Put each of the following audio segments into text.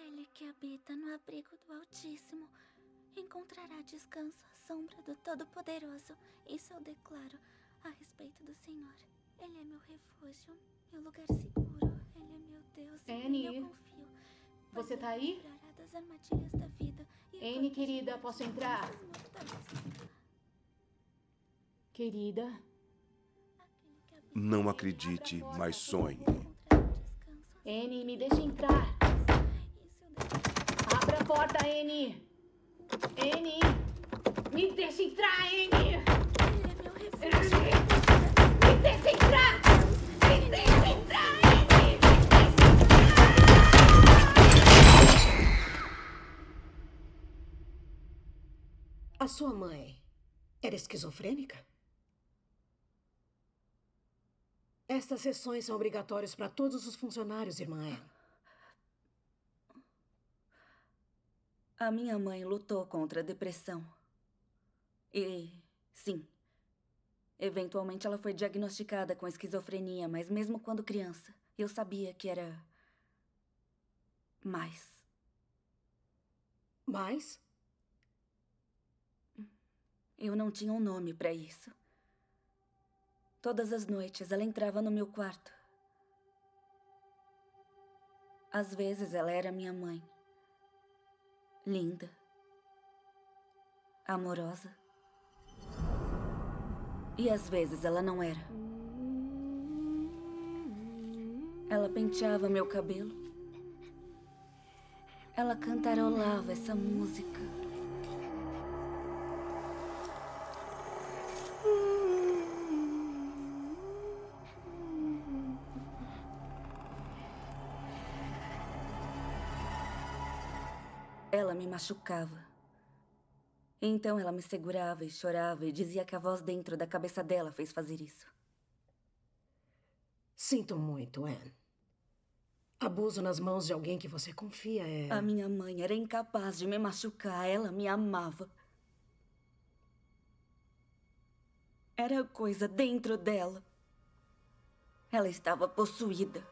Aquele que habita no abrigo do Altíssimo encontrará descanso à sombra do Todo-Poderoso. Isso eu declaro a respeito do Senhor. Ele é meu refúgio, meu lugar seguro. Ele é meu Deus, em quem eu confio. Você tá aí? Livrará das armadilhas da vida e Anne, querida, posso entrar? Querida? Não acredite, mas sonhe. Anne, me deixa entrar. Abra a porta, Anne. Anne, me deixa entrar, Anne. Ele é meu refúgio. Me deixa entrar. Me deixa entrar, Anne. A sua mãe era esquizofrênica? Estas sessões são obrigatórias para todos os funcionários, irmã Anne. A minha mãe lutou contra a depressão. E, sim, eventualmente ela foi diagnosticada com esquizofrenia, mas mesmo quando criança, eu sabia que era mais. Mais? Eu não tinha um nome para isso. Todas as noites ela entrava no meu quarto. Às vezes ela era minha mãe. Linda. Amorosa. E às vezes ela não era. Ela penteava meu cabelo. Ela cantarolava essa música. Ela me machucava. Então ela me segurava e chorava e dizia que a voz dentro da cabeça dela fez fazer isso. Sinto muito, Anne. Abuso nas mãos de alguém que você confia é... A minha mãe era incapaz de me machucar. Ela me amava. Era coisa dentro dela. Ela estava possuída.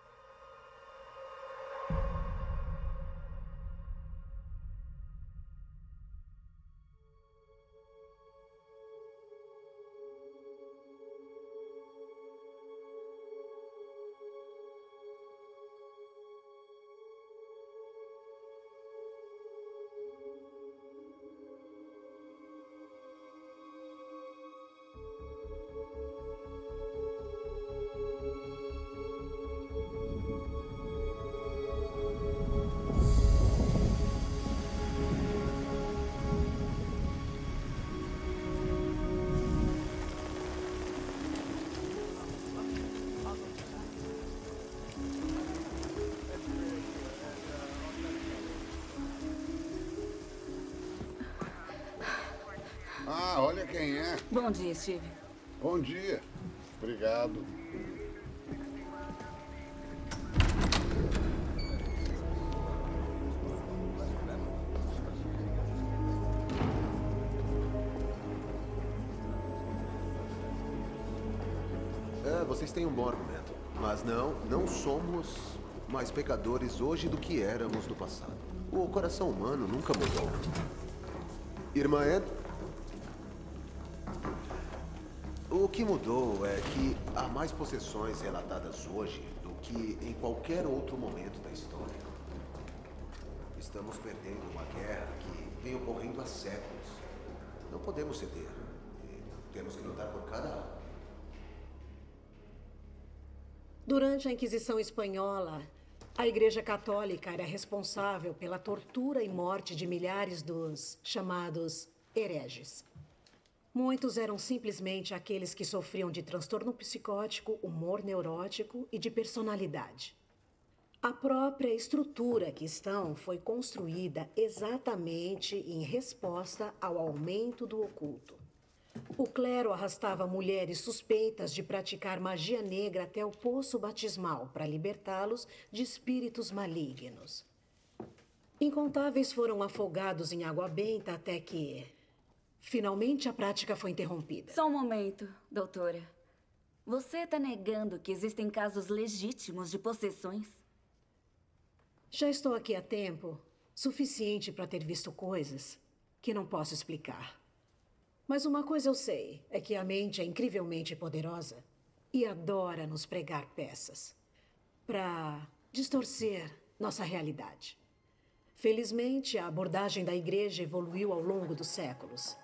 Ah, olha quem é. Bom dia, Steve. Bom dia. Obrigado. Vocês têm um bom argumento. Mas não somos mais pecadores hoje do que éramos no passado. O coração humano nunca mudou. Irmã Anne? O que mudou é que há mais possessões relatadas hoje do que em qualquer outro momento da história. Estamos perdendo uma guerra que vem ocorrendo há séculos. Não podemos ceder. Temos que lutar por cada alma. Durante a Inquisição Espanhola, a Igreja Católica era responsável pela tortura e morte de milhares dos chamados hereges. Muitos eram simplesmente aqueles que sofriam de transtorno psicótico, humor neurótico e de personalidade. A própria estrutura que estão foi construída exatamente em resposta ao aumento do oculto. O clero arrastava mulheres suspeitas de praticar magia negra até o poço batismal para libertá-los de espíritos malignos. Incontáveis foram afogados em água benta até que, finalmente, a prática foi interrompida. Só um momento, doutora. Você está negando que existem casos legítimos de possessões? Já estou aqui há tempo suficiente para ter visto coisas que não posso explicar. Mas uma coisa eu sei, é que a mente é incrivelmente poderosa e adora nos pregar peças para distorcer nossa realidade. Felizmente, a abordagem da igreja evoluiu ao longo dos séculos.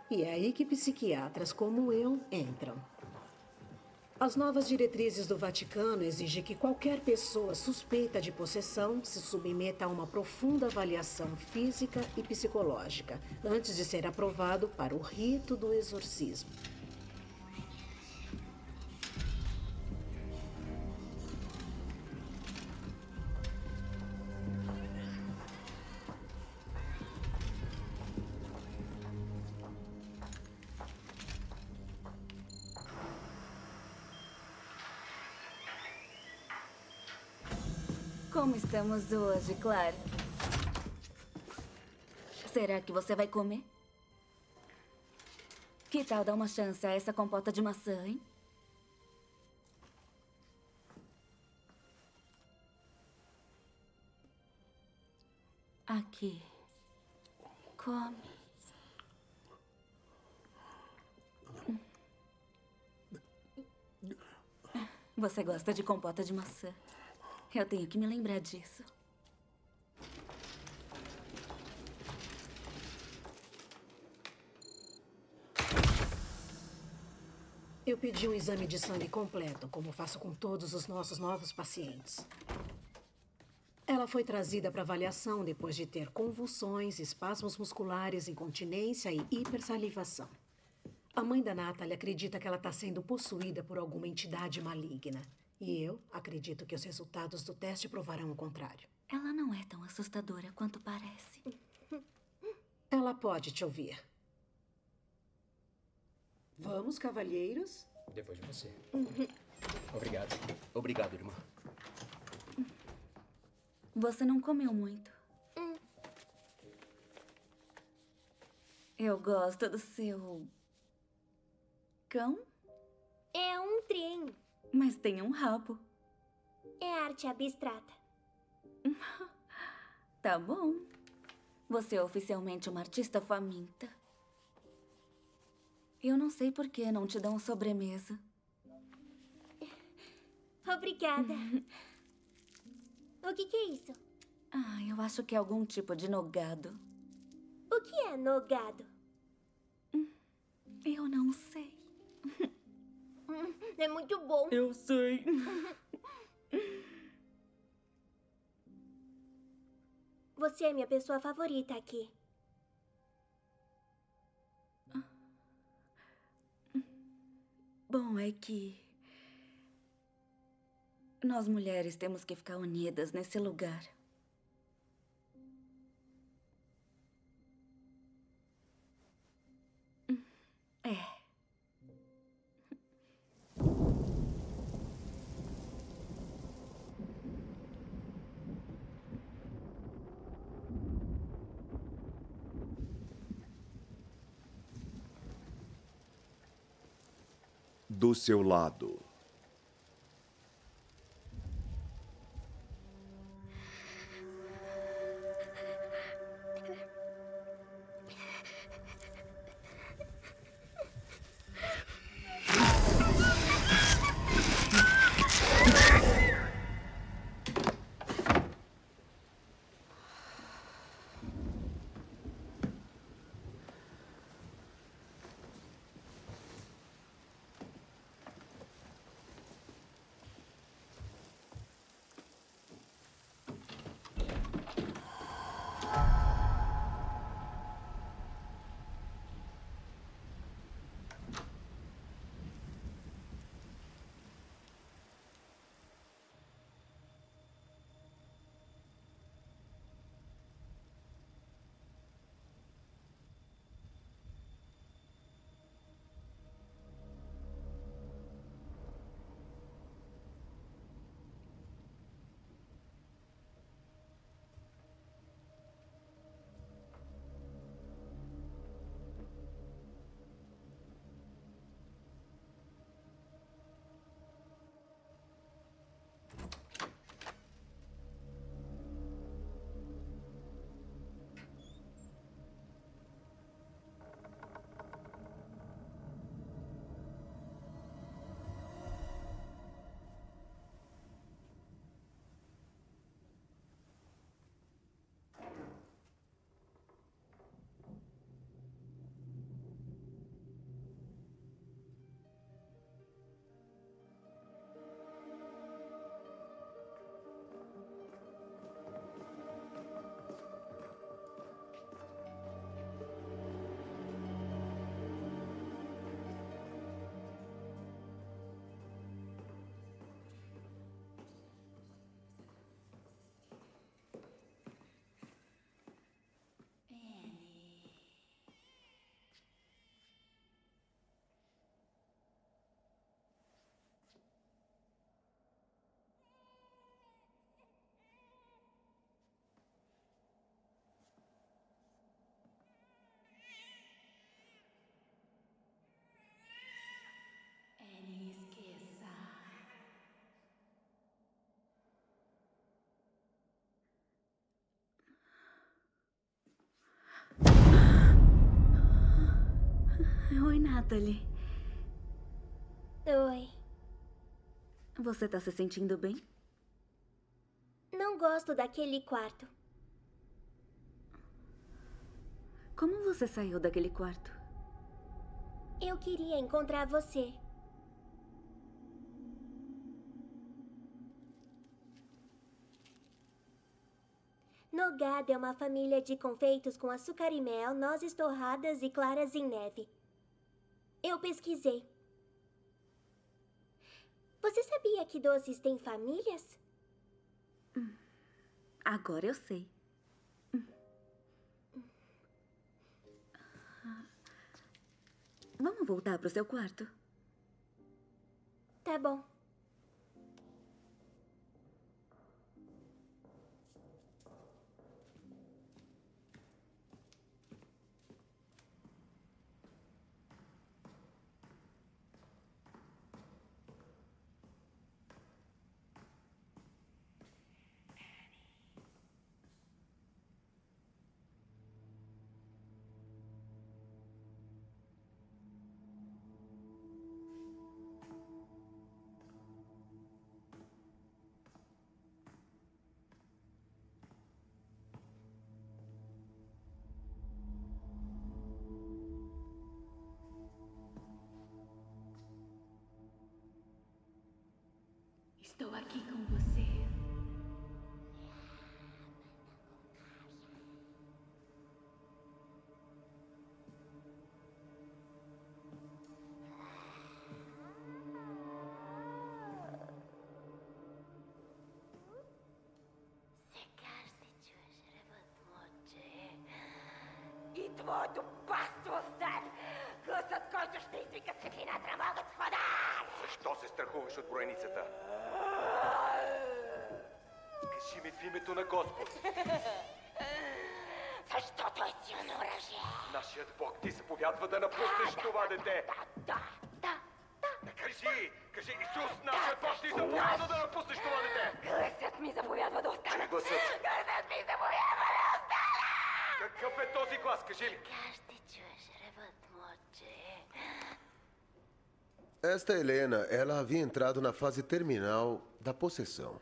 E é aí que psiquiatras como eu entram. As novas diretrizes do Vaticano exigem que qualquer pessoa suspeita de possessão se submeta a uma profunda avaliação física e psicológica antes de ser aprovado para o rito do exorcismo. Como estamos hoje, Clara? Será que você vai comer? Que tal dar uma chance a essa compota de maçã, hein? Aqui. Come. Você gosta de compota de maçã? Eu tenho que me lembrar disso. Eu pedi um exame de sangue completo, como faço com todos os nossos novos pacientes. Ela foi trazida para avaliação depois de ter convulsões, espasmos musculares, incontinência e hipersalivação. A mãe da Natalie acredita que ela está sendo possuída por alguma entidade maligna. E eu acredito que os resultados do teste provarão o contrário. Ela não é tão assustadora quanto parece. Ela pode te ouvir. Vamos, cavalheiros? Depois de você. Obrigado. Obrigado, irmã. Você não comeu muito. Eu gosto do seu... cão? É um trem. Mas tem um rabo. É arte abstrata. Tá bom. Você é oficialmente uma artista faminta. Eu não sei por que não te dão sobremesa. Obrigada. O que é isso? Ah, eu acho que é algum tipo de nogado. O que é nogado? Eu não sei. É muito bom. Eu sei. Você é minha pessoa favorita aqui. Bom, é que... nós mulheres temos que ficar unidas nesse lugar. É. Do seu lado. Oi, Natalie. Oi. Você tá se sentindo bem? Não gosto daquele quarto. Como você saiu daquele quarto? Eu queria encontrar você. Nogada é uma família de confeitos com açúcar e mel, nozes torradas e claras em neve. Eu pesquisei. Você sabia que doces têm famílias? Agora eu sei. Vamos voltar pro seu quarto? Tá bom. Estou aqui com você. твоето паство остане! Гласът, който ще извика светлината, не могат с вода! Защо се страхуваш от броеницата? Кажи ми в името на Господ. Защото е силно оръжие. Нашият Бог ти заповядва да напуснеш това дете. Да. Кажи, Исус, нашият Бог ти заповядва да напуснеш това дете. Гласът ми заповядва да остана. Чуй гласът. Гласът ми заповядва да остана. Какъв е този глас, кажи ли? Така ще чуеш ревът му, отче. Esta Helena, ela havia entrado na fase terminal da possessão.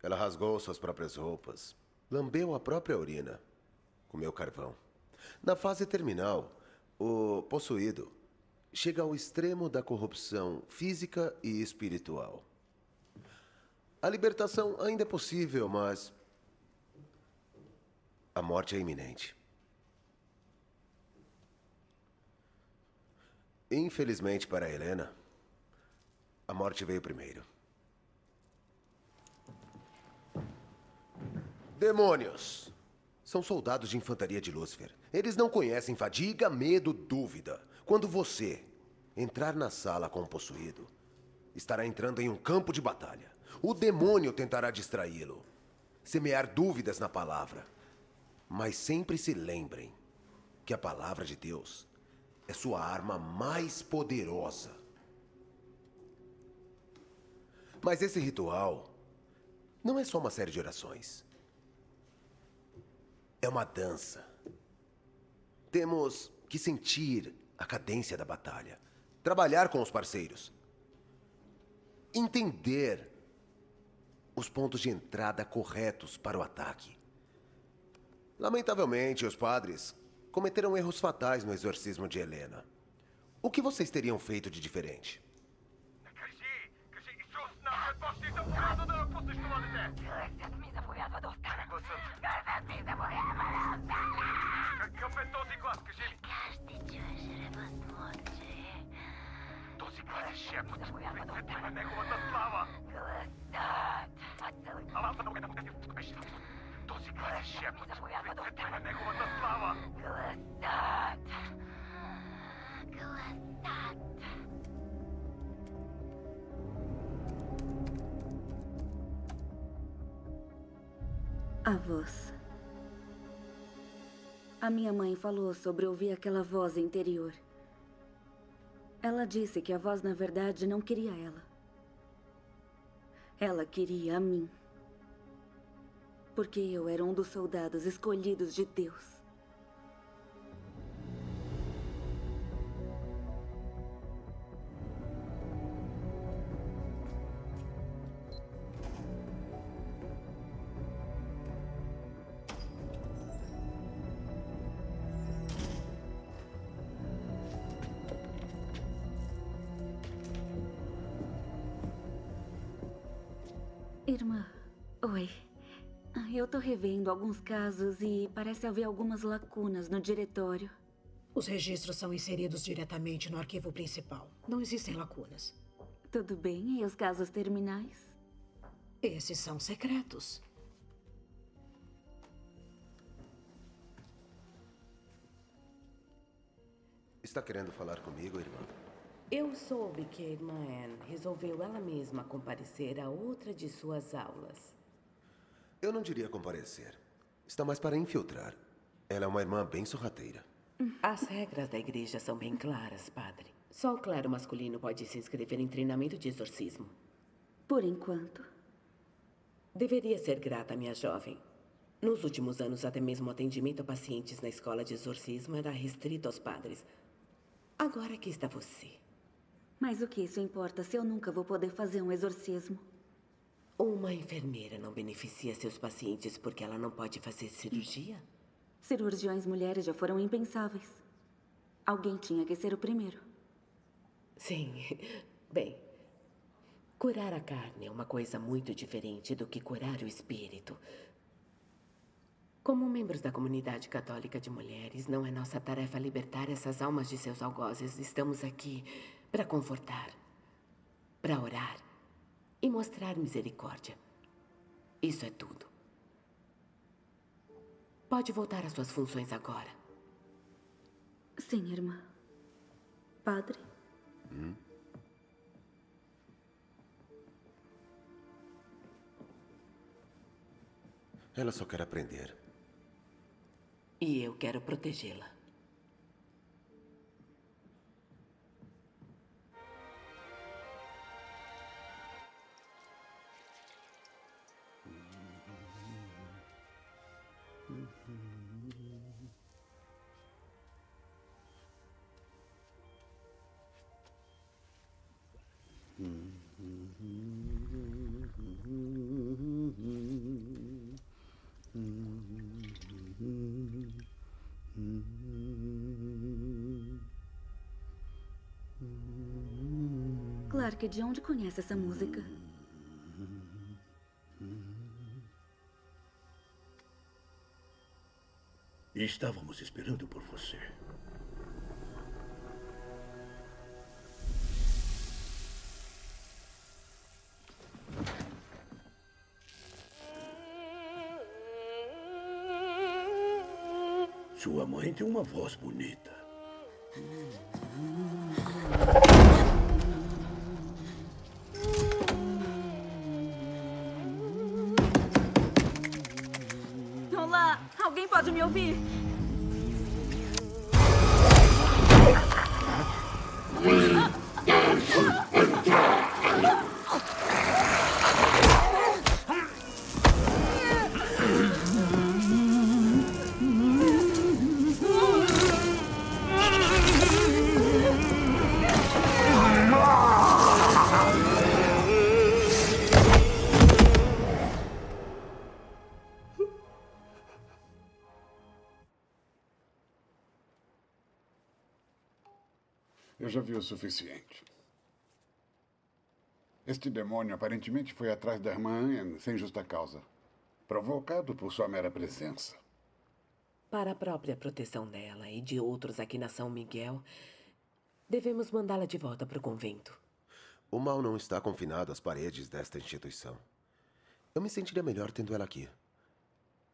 Ela rasgou suas próprias roupas, lambeu a própria urina, comeu carvão. Na fase terminal, o possuído chega ao extremo da corrupção física e espiritual. A libertação ainda é possível, mas a morte é iminente. Infelizmente para Helena, a morte veio primeiro. Demônios! São soldados de infantaria de Lúcifer. Eles não conhecem fadiga, medo, dúvida. Quando você entrar na sala com o possuído, estará entrando em um campo de batalha. O demônio tentará distraí-lo, semear dúvidas na palavra. Mas sempre se lembrem que a palavra de Deus é sua arma mais poderosa. Mas esse ritual não é só uma série de orações. É uma dança. Temos que sentir a cadência da batalha, trabalhar com os parceiros, entender os pontos de entrada corretos para o ataque. Lamentavelmente, os padres cometeram erros fatais no exorcismo de Helena. O que vocês teriam feito de diferente? Този глас е шепот. Светът на неговата слава. Този глас е шепот. Светът на неговата слава. A voz. A minha mãe falou sobre ouvir aquela voz interior. Ela disse que a voz, na verdade, não queria ela. Ela queria a mim. Porque eu era um dos soldados escolhidos de Deus. Irmã, oi. Eu tô revendo alguns casos e parece haver algumas lacunas no diretório. Os registros são inseridos diretamente no arquivo principal. Não existem lacunas. Tudo bem, e os casos terminais? Esses são secretos. Está querendo falar comigo, irmã? Eu soube que a irmã Anne resolveu ela mesma comparecer a outra de suas aulas. Eu não diria comparecer. Está mais para infiltrar. Ela é uma irmã bem sorrateira. As regras da igreja são bem claras, padre. Só o clero masculino pode se inscrever em treinamento de exorcismo. Por enquanto. Deveria ser grata, minha jovem. Nos últimos anos, até mesmo o atendimento a pacientes na escola de exorcismo era restrito aos padres. Agora aqui está você. Mas o que isso importa se eu nunca vou poder fazer um exorcismo? Uma enfermeira não beneficia seus pacientes porque ela não pode fazer cirurgia? Cirurgiões mulheres já foram impensáveis. Alguém tinha que ser o primeiro. Sim. Bem, curar a carne é uma coisa muito diferente do que curar o espírito. Como membros da comunidade católica de mulheres, não é nossa tarefa libertar essas almas de seus algozes. Estamos aqui para confortar, para orar e mostrar misericórdia. Isso é tudo. Pode voltar às suas funções agora. Sim, irmã. Padre? Ela só quer aprender. E eu quero protegê-la. Clark, de onde conhece essa música? Estávamos esperando por você. Sua mãe tem uma voz bonita. Olá! Alguém pode me ouvir? Eu já vi o suficiente. Este demônio aparentemente foi atrás da irmã Anne sem justa causa, provocado por sua mera presença. Para a própria proteção dela e de outros aqui na São Miguel, devemos mandá-la de volta para o convento. O mal não está confinado às paredes desta instituição. Eu me sentiria melhor tendo ela aqui.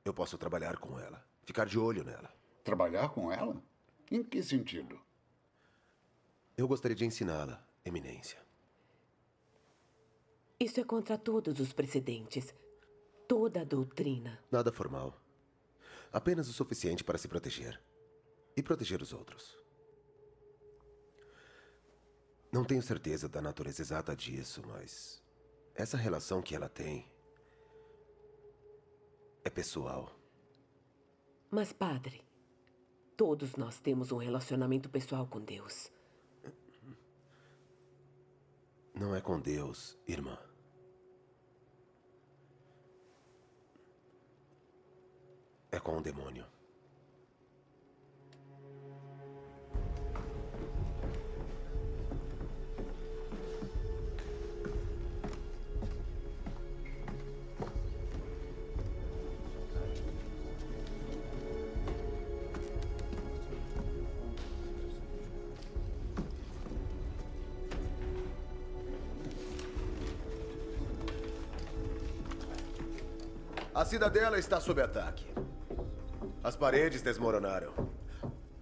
Eu posso trabalhar com ela, ficar de olho nela. Trabalhar com ela? Em que sentido? Eu gostaria de ensiná-la, Eminência. Isso é contra todos os precedentes, toda a doutrina. Nada formal. Apenas o suficiente para se proteger. E proteger os outros. Não tenho certeza da natureza exata disso, mas essa relação que ela tem é pessoal. Mas, padre, todos nós temos um relacionamento pessoal com Deus. Não é com Deus, irmã. É com o demônio. A cidadela está sob ataque. As paredes desmoronaram.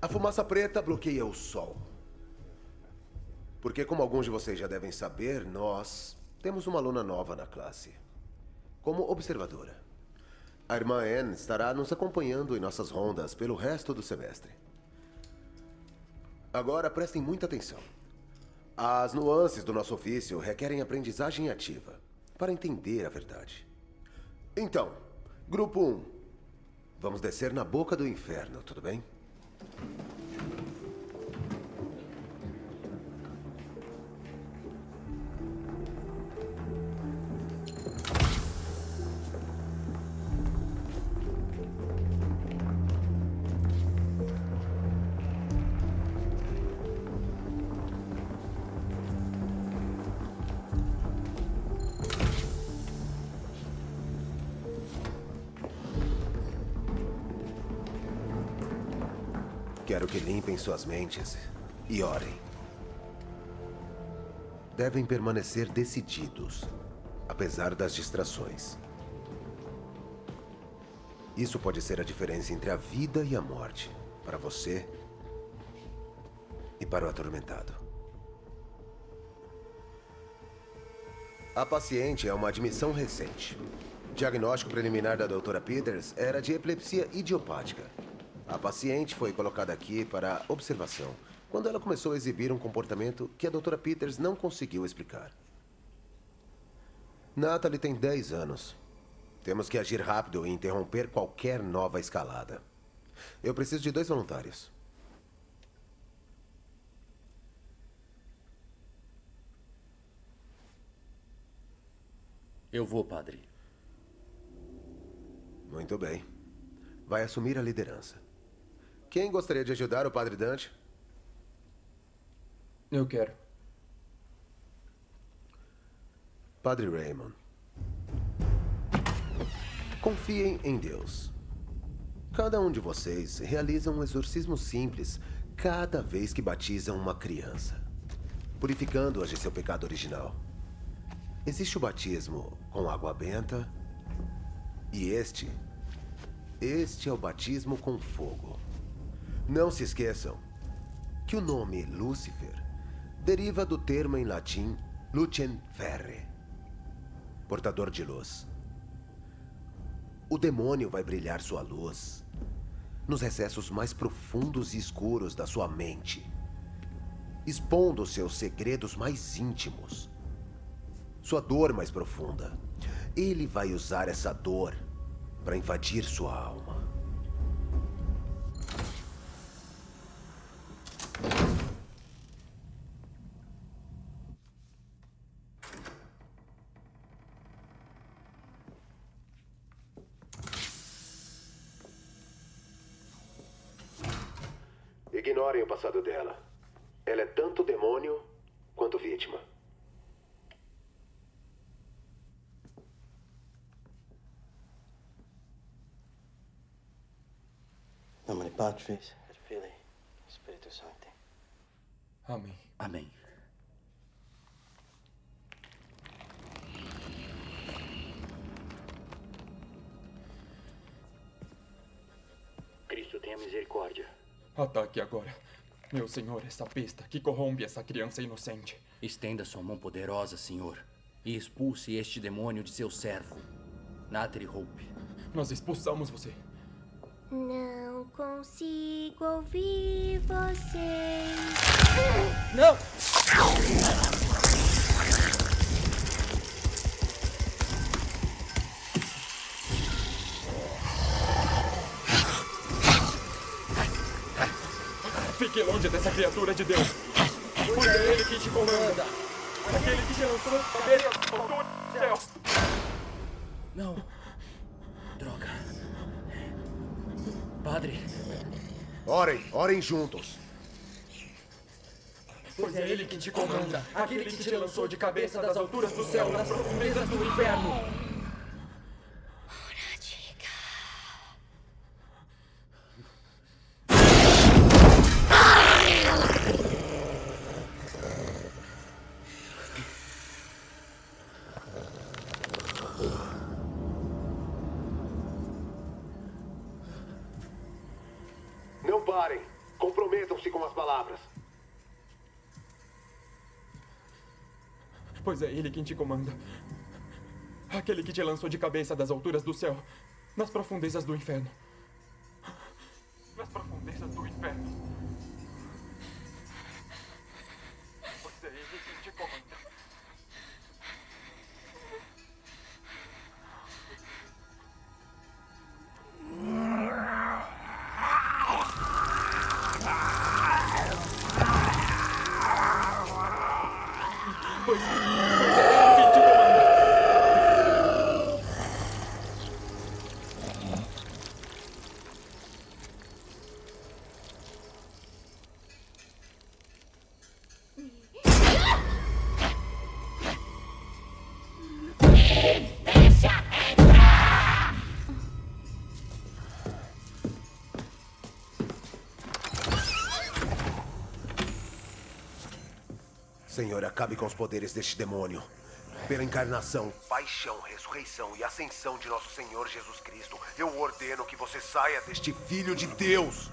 A fumaça preta bloqueia o sol. Porque, como alguns de vocês já devem saber, nós temos uma aluna nova na classe. Como observadora. A irmã Anne estará nos acompanhando em nossas rondas pelo resto do semestre. Agora, prestem muita atenção. As nuances do nosso ofício requerem aprendizagem ativa para entender a verdade. Então, grupo 1. Vamos descer na boca do inferno, tudo bem? Quero que limpem suas mentes e orem. Devem permanecer decididos, apesar das distrações. Isso pode ser a diferença entre a vida e a morte, para você e para o atormentado. A paciente é uma admissão recente. O diagnóstico preliminar da doutora Peters era de epilepsia idiopática. A paciente foi colocada aqui para observação quando ela começou a exibir um comportamento que a doutora Peters não conseguiu explicar. Natalie tem 10 anos. Temos que agir rápido e interromper qualquer nova escalada. Eu preciso de 2 voluntários. Eu vou, padre. Muito bem. Vai assumir a liderança. Quem gostaria de ajudar o Padre Dante? Eu quero. Padre Raymond. Confiem em Deus. Cada um de vocês realiza um exorcismo simples cada vez que batizam uma criança, purificando-as de seu pecado original. Existe o batismo com água benta e este é o batismo com fogo. Não se esqueçam que o nome Lúcifer deriva do termo em latim Lucem Ferre, portador de luz. O demônio vai brilhar sua luz nos recessos mais profundos e escuros da sua mente, expondo seus segredos mais íntimos, sua dor mais profunda. Ele vai usar essa dor para invadir sua alma. Ignorem o passado dela. Ela é tanto demônio quanto vítima. Nome Patris, et Filii, Spiritus Sancti. Amém. Amém. Cristo tenha misericórdia. Ataque agora. Meu senhor, essa besta que corrompe essa criança inocente. Estenda sua mão poderosa, senhor, e expulse este demônio de seu servo, Natalie Hope. Nós expulsamos você. Não consigo ouvir vocês. Não! Fique longe dessa criatura de Deus. Pois é ele que te comanda. Aquele que te lançou a cabeça do céu. Não. Droga. Padre. Orem juntos. Pois é ele que te comanda. Aquele que te lançou de cabeça das alturas do céu nas profundezas do inferno. preparem. Comprometam-se com as palavras. Pois é ele quem te comanda. Aquele que te lançou de cabeça das alturas do céu, nas profundezas do inferno. Nas profundezas do inferno. Pois é ele quem te comanda. Pois é ele quem te comanda. Senhor, acabe com os poderes deste demônio. Pela encarnação, paixão, ressurreição e ascensão de nosso Senhor Jesus Cristo, eu ordeno que você saia deste Filho de Deus.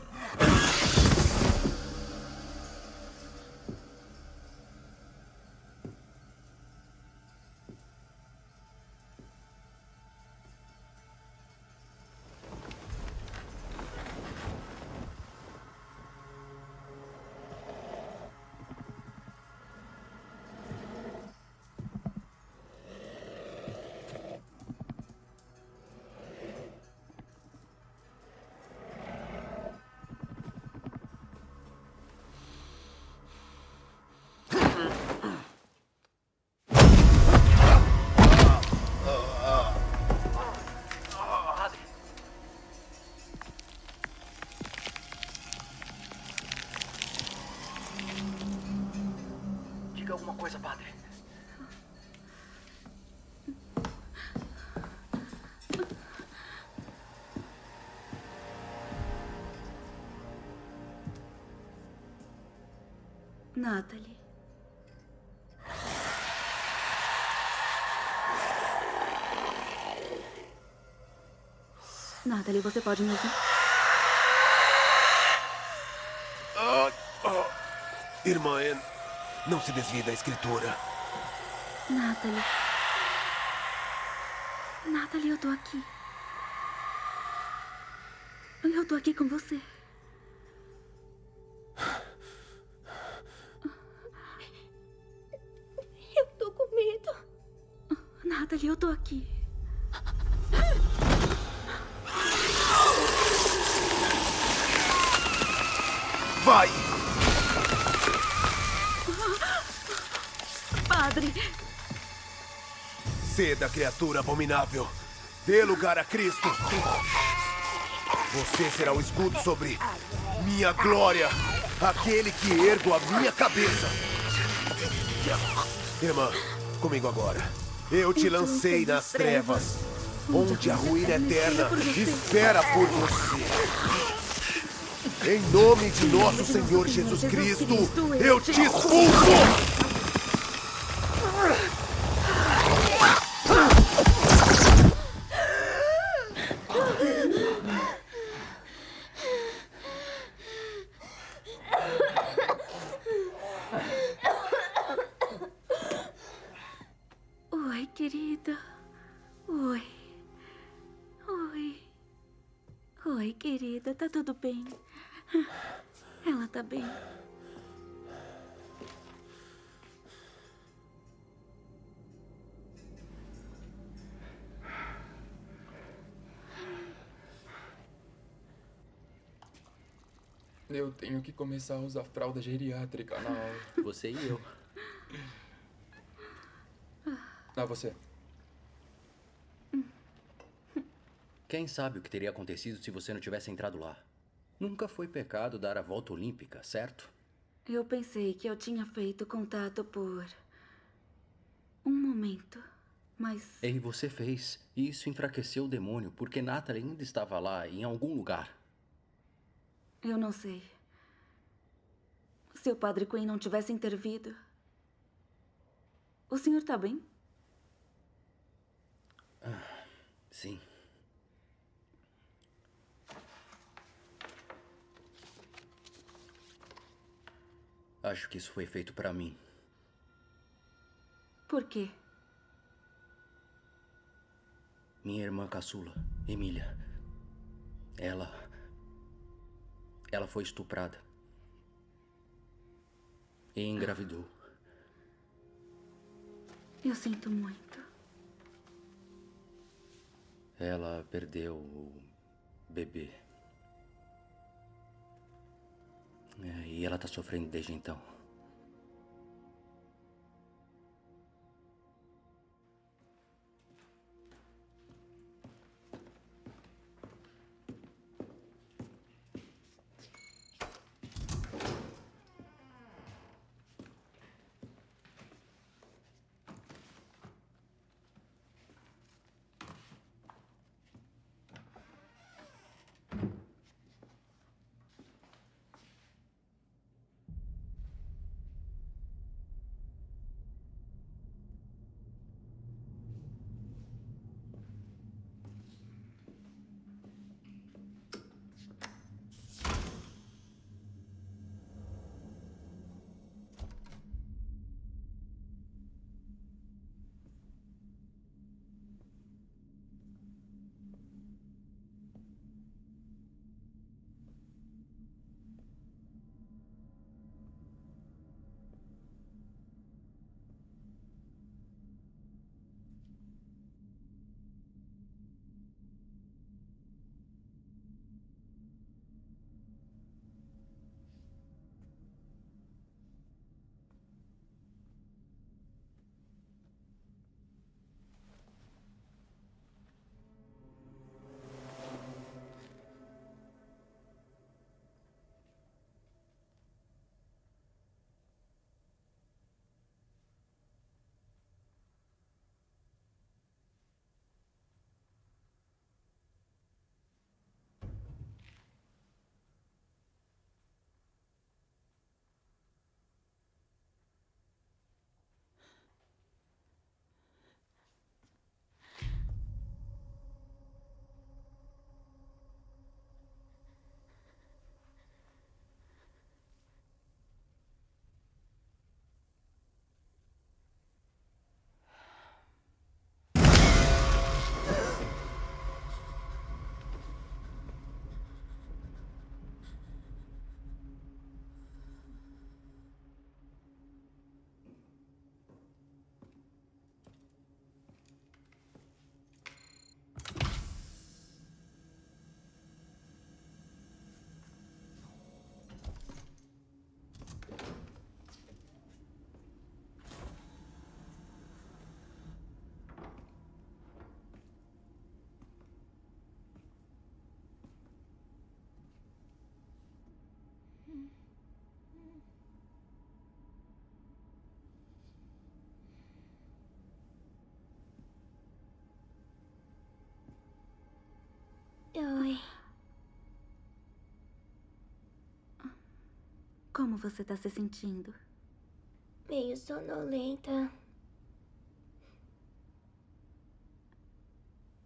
Diga alguma coisa, padre. Natalie. Natalie, você pode me ouvir? Irmã Anne, não se desvie da escritura. Natalie. Natalie, eu tô aqui. Eu tô aqui com você. Eu tô com medo. Natalie, eu tô aqui. Vai! Padre! Ceda, criatura abominável. Dê lugar a Cristo. Você será o escudo sobre minha glória. Aquele que ergo a minha cabeça. Irmã, comigo agora. Eu te lancei nas trevas, onde a ruína eterna espera por você. Em nome de nosso Senhor Jesus Cristo, eu te expulso! Oi, querida. Oi. Oi. Oi, querida. Tá tudo bem? Ela tá bem. Eu tenho que começar a usar fralda geriátrica na aula. Você e eu. Você. Quem sabe o que teria acontecido se você não tivesse entrado lá? Nunca foi pecado dar a volta olímpica, certo? Eu pensei que eu tinha feito contato por um momento, mas... E você fez. E isso enfraqueceu o demônio, porque Natalie ainda estava lá, em algum lugar. Eu não sei. Se o Padre Quinn não tivesse intervido... O senhor tá bem? Sim. Acho que isso foi feito pra mim. Por quê? Minha irmã caçula, Emília. Ela foi estuprada. E engravidou. Eu sinto muito. Ela perdeu o bebê. E ela tá sofrendo desde então. Oi. Como você tá se sentindo? Meio sonolenta.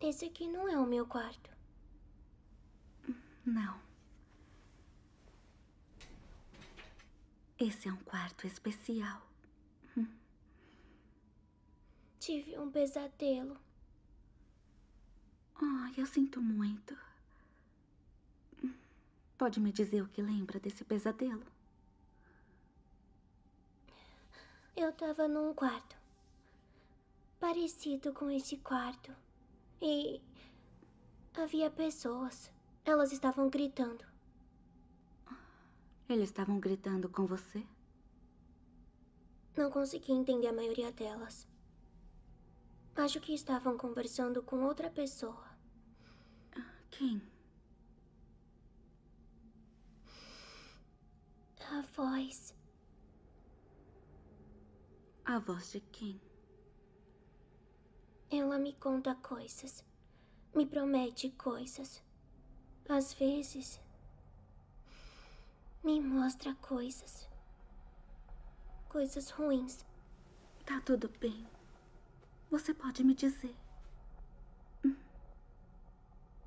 Esse aqui não é o meu quarto. Não. Esse é um quarto especial. Tive um pesadelo. Eu sinto muito. Pode me dizer o que lembra desse pesadelo? Eu tava num quarto parecido com esse quarto. E havia pessoas. Elas estavam gritando. Eles estavam gritando com você? Não consegui entender a maioria delas. Acho que estavam conversando com outra pessoa. Quem? A voz. A voz de quem? Ela me conta coisas. Me promete coisas. Às vezes, me mostra coisas. Coisas ruins. Tá tudo bem. Você pode me dizer.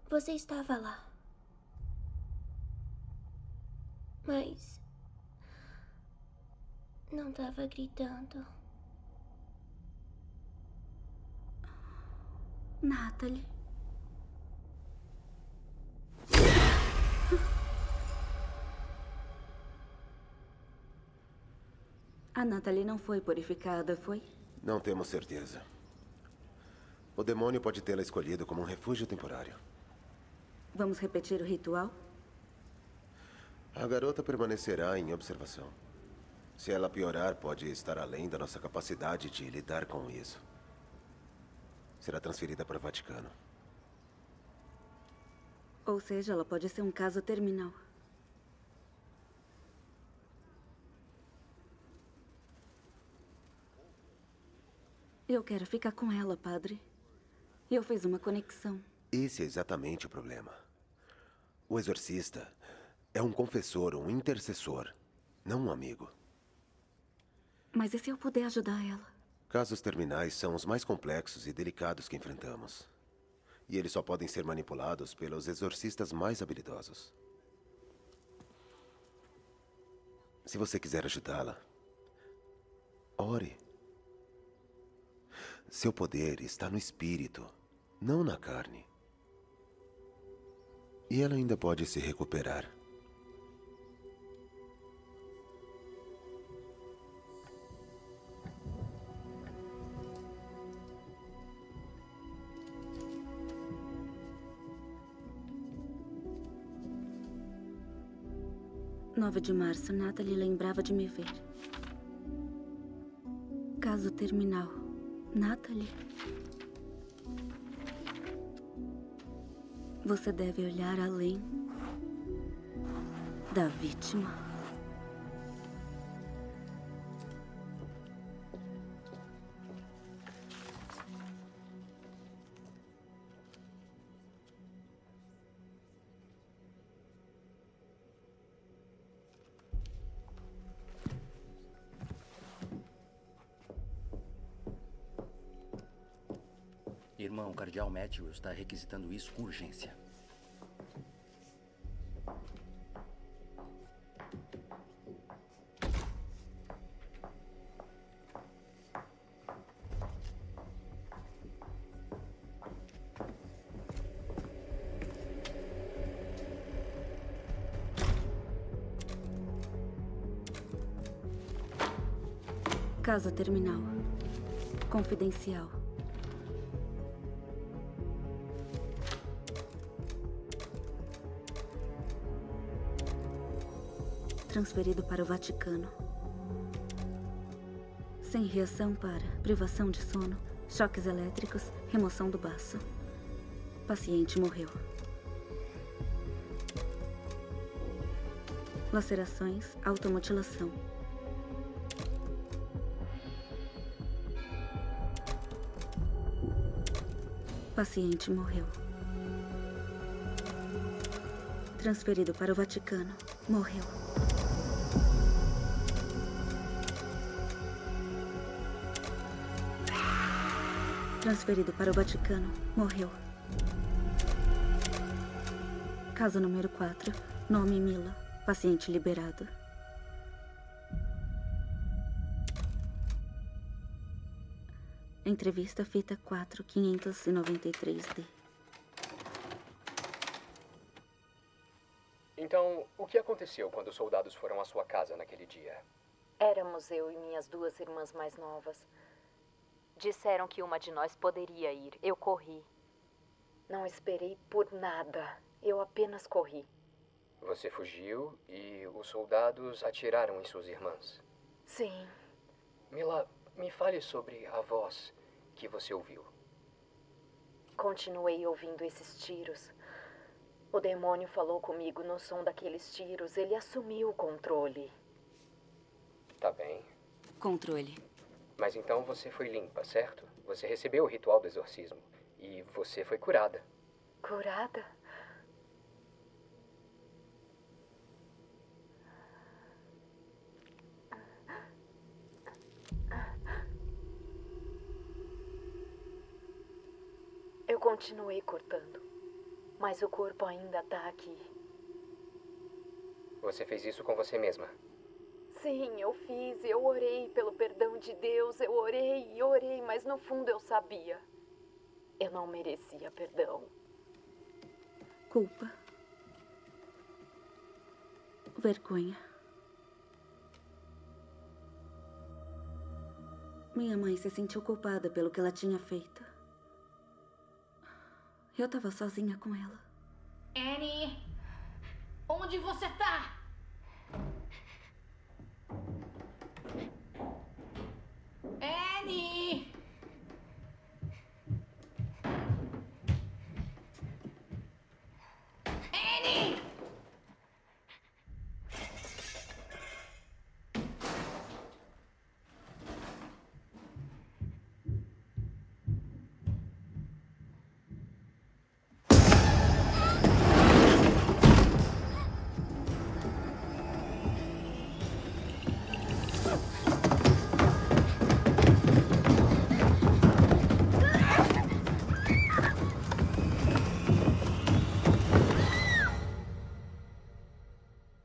Você estava lá. Mas Não tava gritando. Natalie. A Natalie não foi purificada, foi? Não temos certeza. O demônio pode tê-la escolhido como um refúgio temporário. Vamos repetir o ritual? A garota permanecerá em observação. Se ela piorar, pode estar além da nossa capacidade de lidar com isso. Será transferida para o Vaticano. Ou seja, ela pode ser um caso terminal. Eu quero ficar com ela, padre. Eu fiz uma conexão. Esse é exatamente o problema. O exorcista é um confessor, um intercessor, não um amigo. Mas e se eu puder ajudar ela? Casos terminais são os mais complexos e delicados que enfrentamos. E eles só podem ser manipulados pelos exorcistas mais habilidosos. Se você quiser ajudá-la, ore. Seu poder está no espírito, não na carne. E ela ainda pode se recuperar. "9 de março, Natalie lembrava de me ver. Caso terminal. Natalie. Você deve olhar além da vítima. Irmão, o cardeal Matthew está requisitando isso com urgência. Caso terminal. Confidencial. Transferido para o Vaticano. Sem reação para privação de sono, choques elétricos, remoção do baço. Paciente morreu. Lacerações, automutilação. Paciente morreu. Transferido para o Vaticano. Morreu. Transferido para o Vaticano. Morreu. Caso número 4. Nome Mila. Paciente liberado. Entrevista fita 4593D. Então, o que aconteceu quando os soldados foram à sua casa naquele dia? Éramos eu e minhas 2 irmãs mais novas. Disseram que uma de nós poderia ir. Eu corri. Não esperei por nada. Eu apenas corri. Você fugiu e os soldados atiraram em suas irmãs. Sim. Mila, me fale sobre a voz que você ouviu. Continuei ouvindo esses tiros. O demônio falou comigo no som daqueles tiros. Ele assumiu o controle. Tá bem. Controle. Mas então você foi limpa, certo? Você recebeu o ritual do exorcismo. E você foi curada. Curada? Eu continuei cortando. Mas o corpo ainda tá aqui. Você fez isso com você mesma? Sim, eu fiz. Eu orei pelo perdão de Deus. Eu orei e orei, mas no fundo eu sabia. Eu não merecia perdão. Culpa. Vergonha. Minha mãe se sentiu culpada pelo que ela tinha feito. Eu tava sozinha com ela. Annie, onde você tá? Annie! Annie!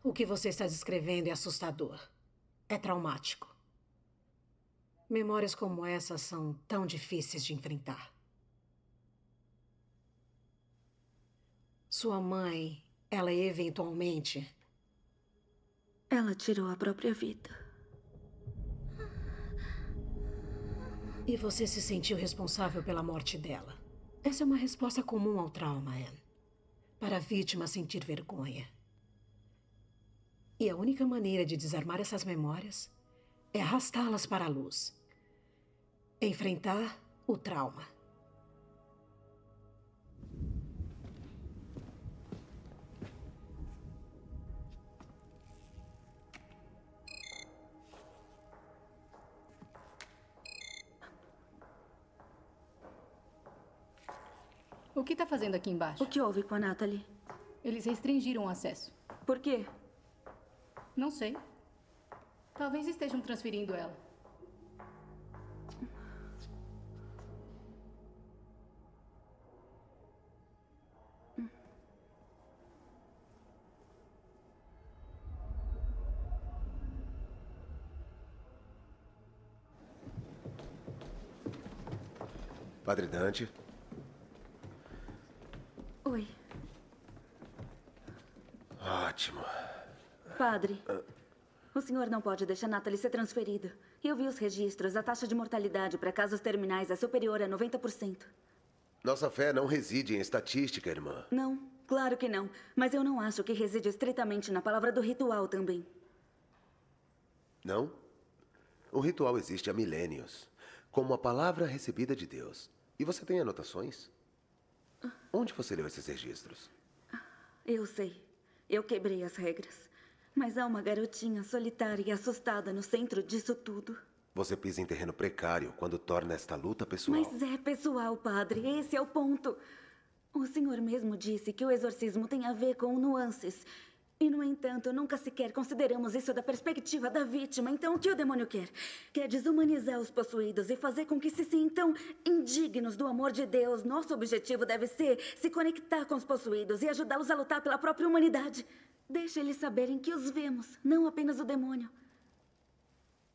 O que você está descrevendo é assustador. É traumático. Memórias como essas são tão difíceis de enfrentar. Sua mãe, ela eventualmente... Ela tirou a própria vida. E você se sentiu responsável pela morte dela. Essa é uma resposta comum ao trauma, Anne. Para a vítima sentir vergonha. E a única maneira de desarmar essas memórias é arrastá-las para a luz. Enfrentar o trauma. O que está fazendo aqui embaixo? O que houve com a Natalie? Eles restringiram o acesso. Por quê? Não sei. Talvez estejam transferindo ela. Padre Dante. Oi. Ótimo. Padre, o senhor não pode deixar Natalie ser transferida. Eu vi os registros. A taxa de mortalidade para casos terminais é superior a 90%. Nossa fé não reside em estatística, irmã. Não, claro que não. Mas eu não acho que reside estritamente na palavra do ritual também. Não? O ritual existe há milênios, como a palavra recebida de Deus. E você tem anotações? Onde você leu esses registros? Eu sei. Eu quebrei as regras. Mas há uma garotinha solitária e assustada no centro disso tudo. Você pisa em terreno precário quando torna esta luta pessoal. Mas é pessoal, padre. Esse é o ponto. O senhor mesmo disse que o exorcismo tem a ver com nuances. E, no entanto, nunca sequer consideramos isso da perspectiva da vítima. Então, o que o demônio quer? Quer desumanizar os possuídos e fazer com que se sintam indignos do amor de Deus. Nosso objetivo deve ser se conectar com os possuídos e ajudá-los a lutar pela própria humanidade. Deixe eles saberem que os vemos, não apenas o demônio.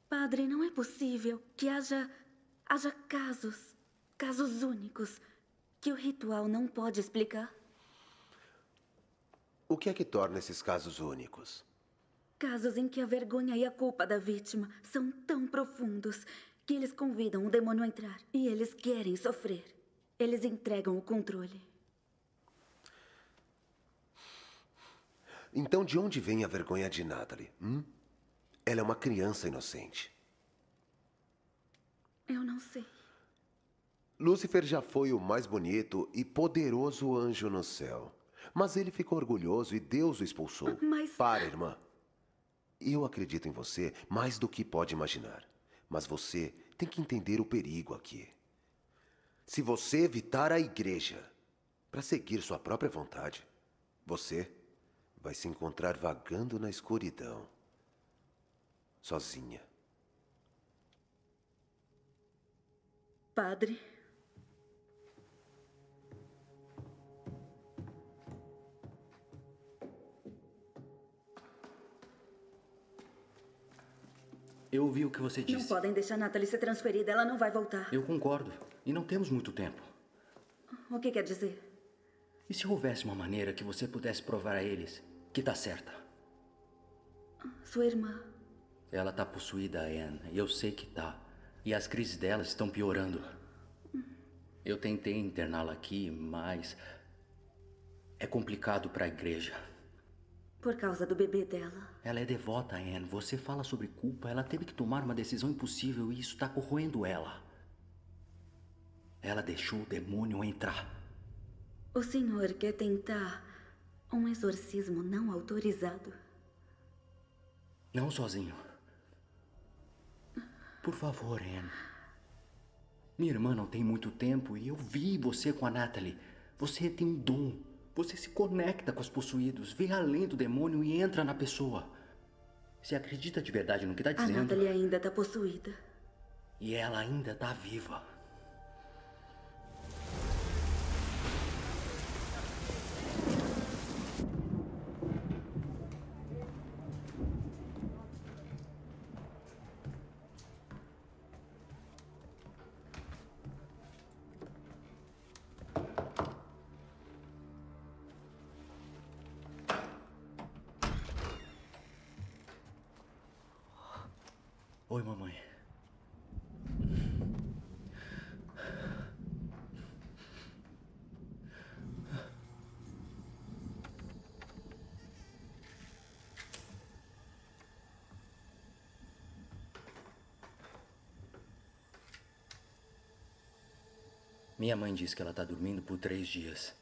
Padre, não é possível que haja casos únicos, que o ritual não pode explicar. O que é que torna esses casos únicos? Casos em que a vergonha e a culpa da vítima são tão profundos que eles convidam o demônio a entrar. E eles querem sofrer. Eles entregam o controle. Então, de onde vem a vergonha de Natalie? Ela é uma criança inocente. Eu não sei. Lúcifer já foi o mais bonito e poderoso anjo no céu. Mas ele ficou orgulhoso e Deus o expulsou. Mas... Para, irmã. Eu acredito em você mais do que pode imaginar. Mas você tem que entender o perigo aqui. Se você evitar a igreja para seguir sua própria vontade, você vai se encontrar vagando na escuridão, sozinha. Padre... Eu ouvi o que você disse. Não podem deixar Natalie ser transferida. Ela não vai voltar. Eu concordo. E não temos muito tempo. O que quer dizer? E se houvesse uma maneira que você pudesse provar a eles que tá certa? Sua irmã. Ela tá possuída, Anne. E eu sei que tá. E as crises dela estão piorando. Eu tentei interná-la aqui, mas... é complicado para a igreja. Por causa do bebê dela. Ela é devota, Anne. Você fala sobre culpa. Ela teve que tomar uma decisão impossível e isso tá corroendo ela. Ela deixou o demônio entrar. O senhor quer tentar um exorcismo não autorizado? Não sozinho. Por favor, Anne. Minha irmã não tem muito tempo e eu vi você com a Natalie. Você tem um dom. Você se conecta com os possuídos, vê além do demônio e entra na pessoa. Você acredita de verdade no que tá dizendo? A Natalie ainda tá possuída. E ela ainda tá viva. Oi, mamãe. Minha mãe diz que ela tá dormindo por 3 dias.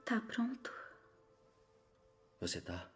Tá pronto? Você tá?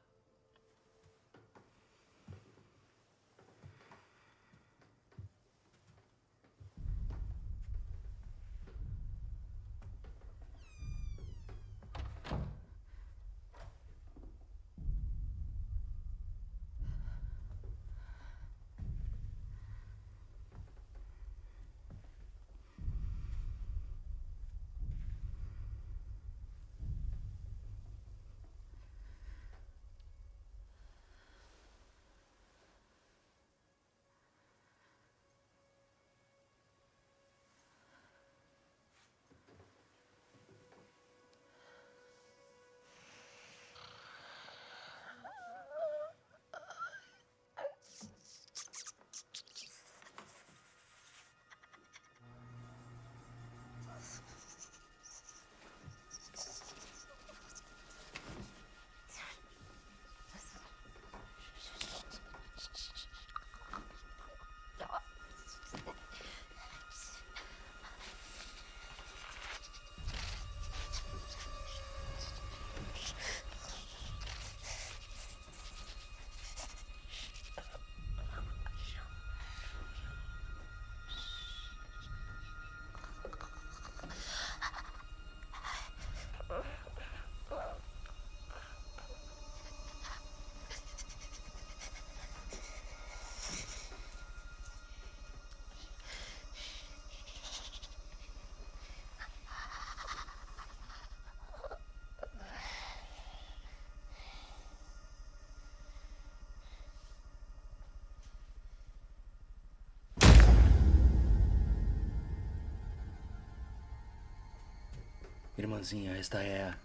Irmãzinha, esta é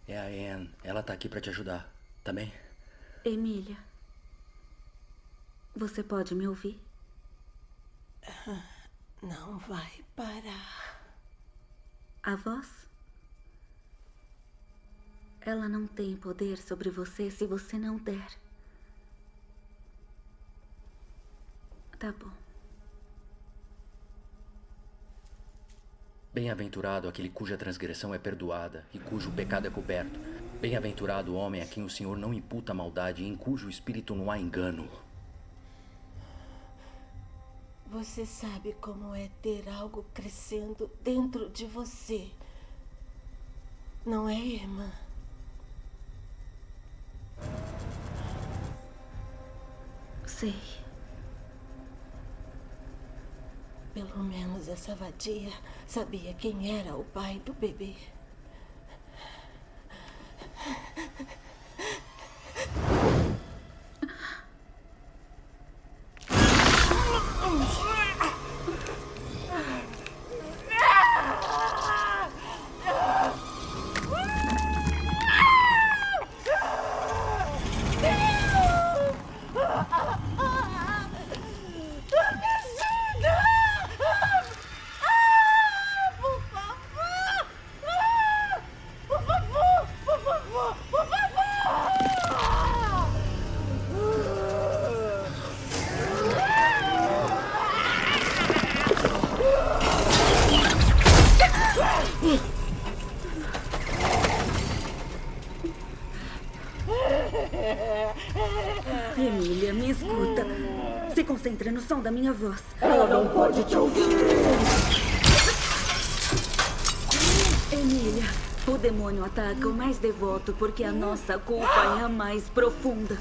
a Anne. Ela tá aqui pra te ajudar, tá bem? Emília, você pode me ouvir? Não vai parar. A voz? Ela não tem poder sobre você se você não der. Tá bom. Bem-aventurado aquele cuja transgressão é perdoada e cujo pecado é coberto. Bem-aventurado o homem a quem o Senhor não imputa maldade e em cujo espírito não há engano. Você sabe como é ter algo crescendo dentro de você. Não é, irmã? sei. Pelo menos essa vadia sabia quem era o pai do bebê. Emília, me escuta. Se concentra no som da minha voz. Ela não pode te ouvir. Emília, o demônio ataca o mais devoto porque a nossa culpa é a mais profunda.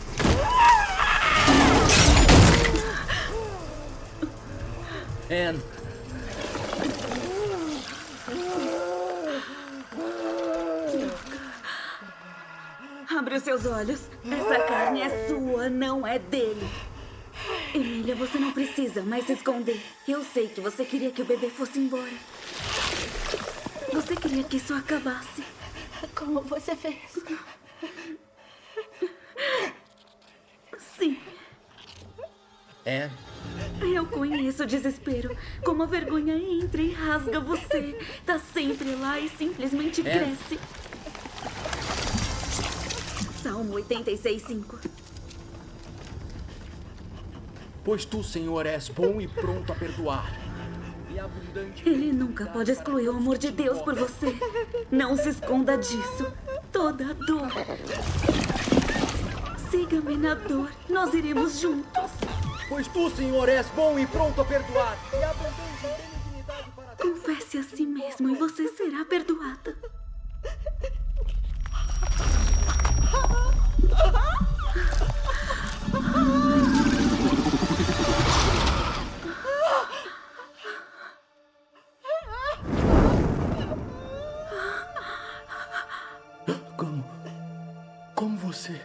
Anne. Abre os seus olhos. Essa carne é sua, não é dele. Emília, você não precisa mais se esconder. Eu sei que você queria que o bebê fosse embora. Você queria que isso acabasse. Como você fez? Sim. Anne. Eu conheço o desespero. Como a vergonha entra e rasga você. Tá sempre lá e simplesmente cresce. Salmo 86:5. Pois tu, Senhor, és bom e pronto a perdoar. E abundante. Ele nunca pode excluir o amor de Deus por você. Não se esconda disso. Toda a dor. Siga-me na dor. Nós iremos juntos. Pois tu, Senhor, és bom e pronto a perdoar. E abundante em benignidade para todos. Confesse a si mesmo e você será perdoada. Como você...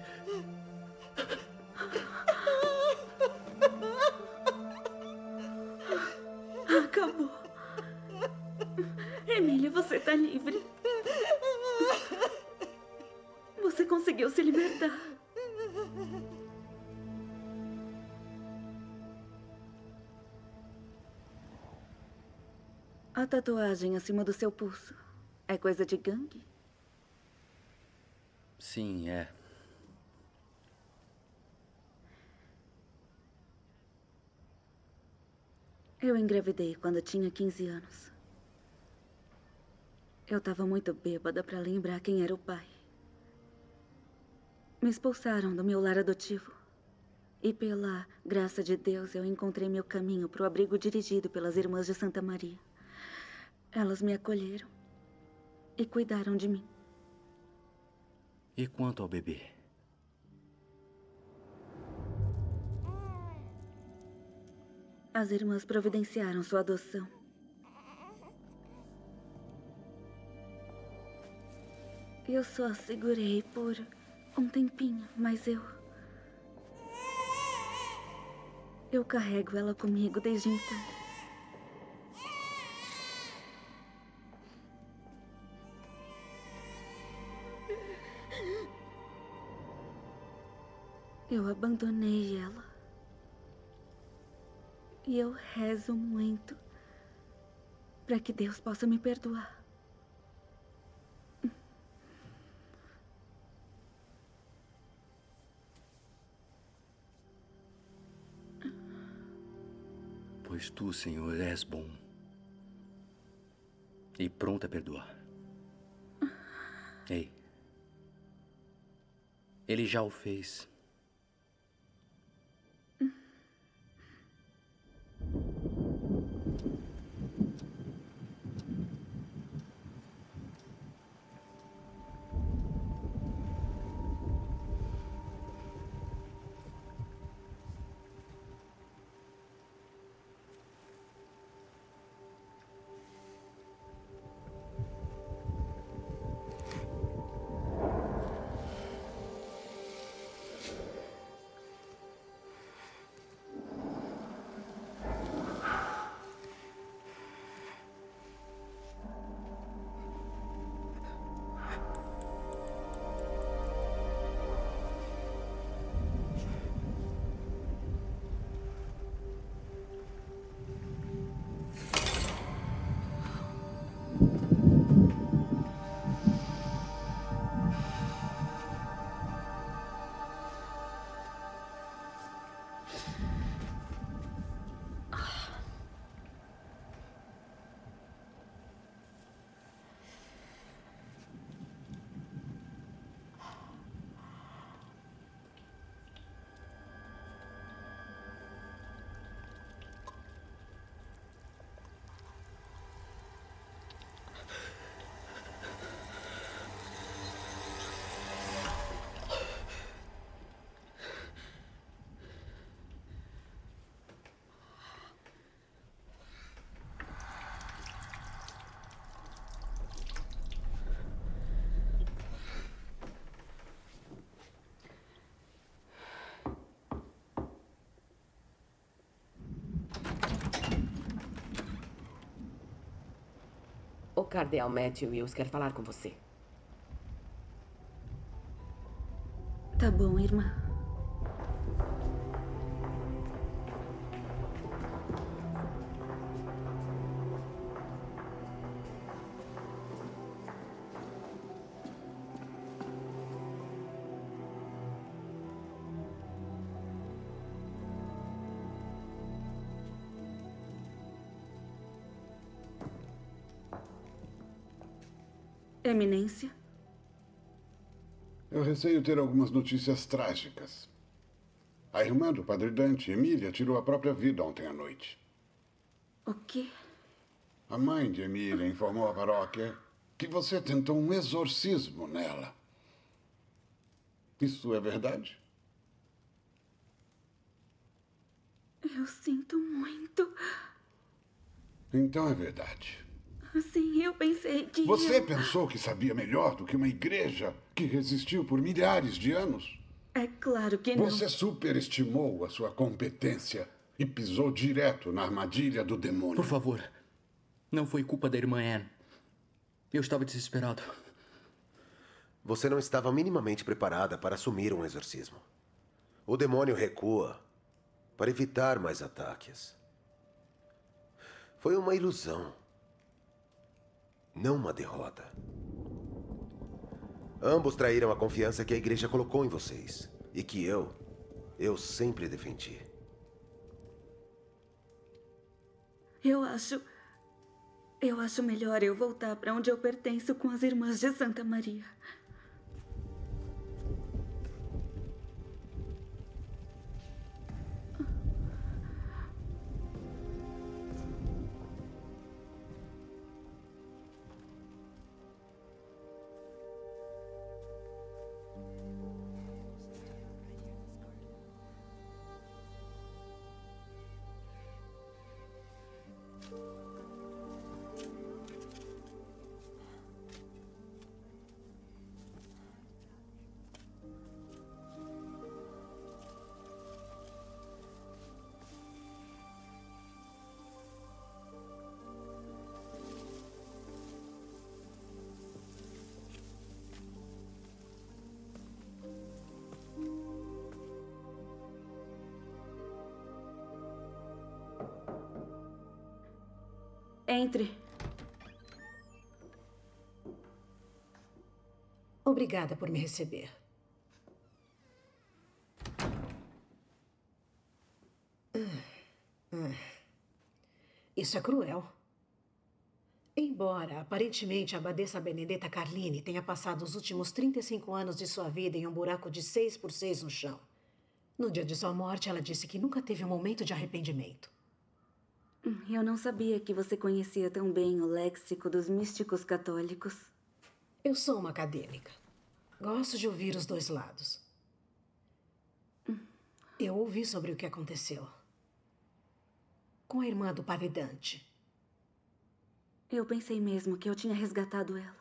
Acabou. Emília, você tá livre. Você conseguiu se libertar. A tatuagem acima do seu pulso é coisa de gangue? Sim, é. Eu engravidei quando tinha 15 anos. Eu estava muito bêbada para lembrar quem era o pai. Me expulsaram do meu lar adotivo. E pela graça de Deus, eu encontrei meu caminho para o abrigo dirigido pelas Irmãs de Santa Maria. Elas me acolheram e cuidaram de mim. E quanto ao bebê? As irmãs providenciaram sua adoção. Eu só segurei por um tempinho, mas eu carrego ela comigo desde então. Eu abandonei ela. E eu rezo muito para que Deus possa me perdoar. Pois tu, Senhor, és bom e pronto a perdoar. Ei, ele já o fez. Cardeal Matthew Wills quer falar com você. Tá bom, irmã. Eminência? Eu receio ter algumas notícias trágicas. A irmã do Padre Dante, Emília, tirou a própria vida ontem à noite. O quê? A mãe de Emília informou à paróquia que você tentou um exorcismo nela. Isso é verdade? Eu sinto muito. Então é verdade. Sim, eu pensei que Você pensou que sabia melhor do que uma igreja que resistiu por milhares de anos? É claro que não. Você superestimou a sua competência e pisou direto na armadilha do demônio. Por favor, não foi culpa da irmã Anne. Eu estava desesperado. Você não estava minimamente preparada para assumir um exorcismo. O demônio recua para evitar mais ataques. Foi uma ilusão. Não uma derrota. Ambos traíram a confiança que a igreja colocou em vocês. E que eu sempre defendi. Eu acho melhor eu voltar para onde eu pertenço com as irmãs de Santa Maria. Entre. Obrigada por me receber. Isso é cruel. Embora, aparentemente, a abadesa Benedetta Carlini tenha passado os últimos 35 anos de sua vida em um buraco de 6 por 6 no chão. No dia de sua morte, ela disse que nunca teve um momento de arrependimento. Eu não sabia que você conhecia tão bem o léxico dos místicos católicos. Eu sou uma acadêmica. Gosto de ouvir os dois lados. Eu ouvi sobre o que aconteceu com a irmã do Padre Dante. Eu pensei mesmo que eu tinha resgatado ela.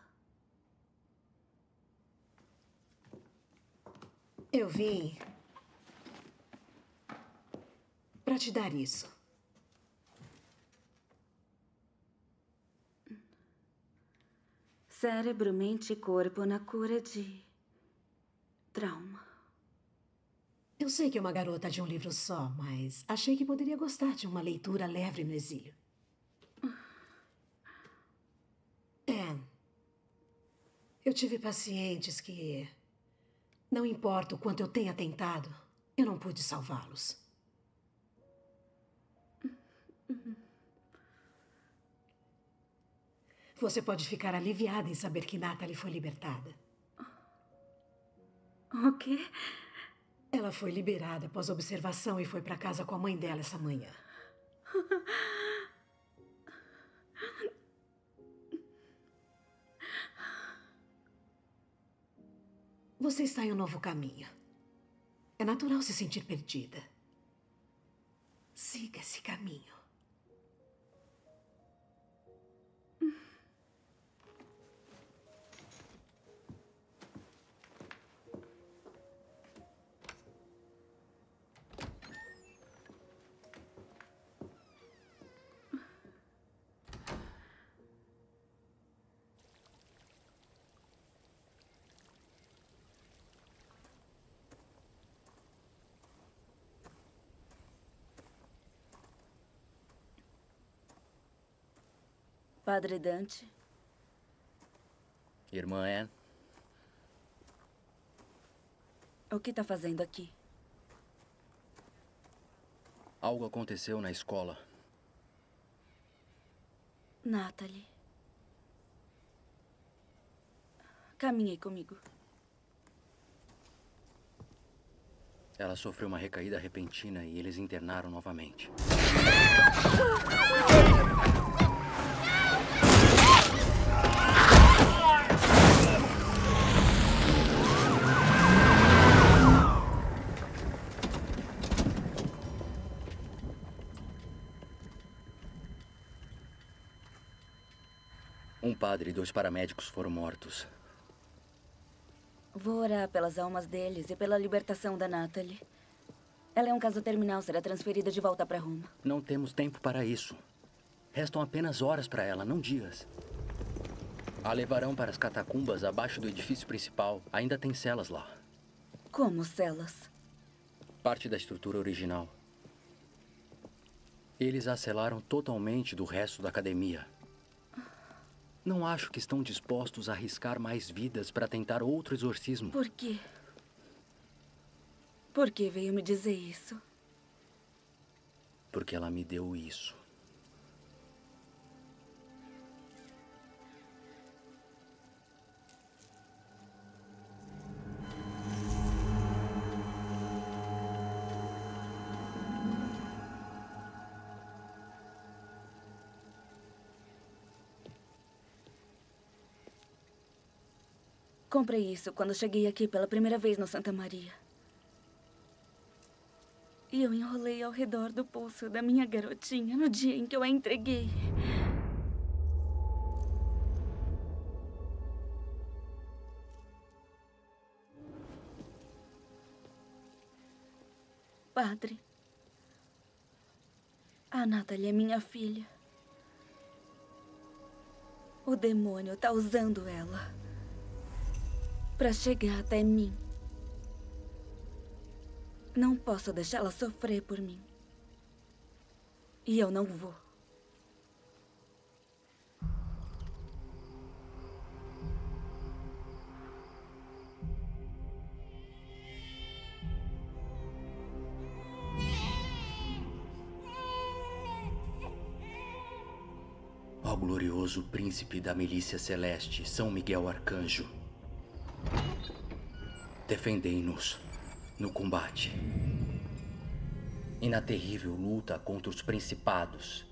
Eu vim para te dar isso. Cérebro, mente e corpo na cura de trauma. Eu sei que é uma garota de um livro só, mas achei que poderia gostar de uma leitura leve no exílio. Eu tive pacientes que, não importa o quanto eu tenha tentado, eu não pude salvá-los. Você pode ficar aliviada em saber que Natalie foi libertada. O quê? Ela foi liberada após observação e foi para casa com a mãe dela essa manhã. Você está em um novo caminho. É natural se sentir perdida. Siga esse caminho. Padre Dante. Irmã Anne. O que tá fazendo aqui? Algo aconteceu na escola. Natalie. Caminhe comigo. Ela sofreu uma recaída repentina e eles internaram novamente. Um padre e 2 paramédicos foram mortos. Vou orar pelas almas deles e pela libertação da Natalie. Ela é um caso terminal, será transferida de volta para Roma. Não temos tempo para isso. Restam apenas horas para ela, não dias. A levarão para as catacumbas abaixo do edifício principal. Ainda tem celas lá. Como celas? Parte da estrutura original. Eles a selaram totalmente do resto da academia. Não acho que estão dispostos a arriscar mais vidas para tentar outro exorcismo. Por quê? Por que veio me dizer isso? Porque ela me deu isso. Comprei isso quando cheguei aqui pela primeira vez no Santa Maria. E eu enrolei ao redor do pulso da minha garotinha no dia em que eu a entreguei. Padre, a Natalie é minha filha. O demônio tá usando ela para chegar até mim. Não posso deixá-la sofrer por mim. E eu não vou. Ó glorioso príncipe da milícia celeste, São Miguel Arcanjo, defendei-nos no combate e na terrível luta contra os principados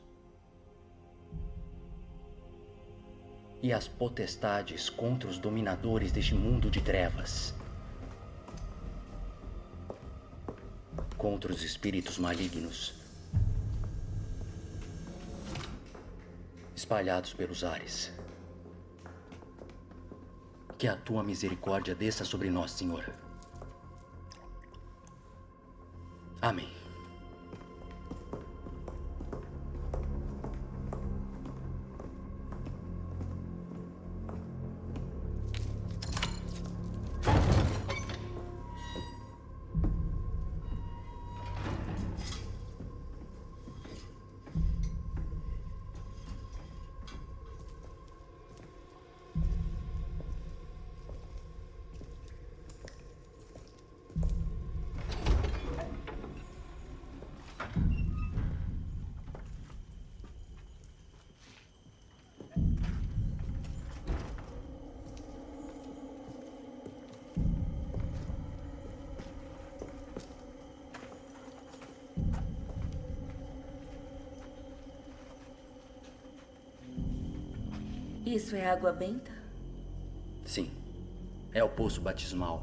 e as potestades contra os dominadores deste mundo de trevas, contra os espíritos malignos espalhados pelos ares. Que a tua misericórdia desça sobre nós, Senhor. Amém. Isso é água benta? Sim, é o poço batismal.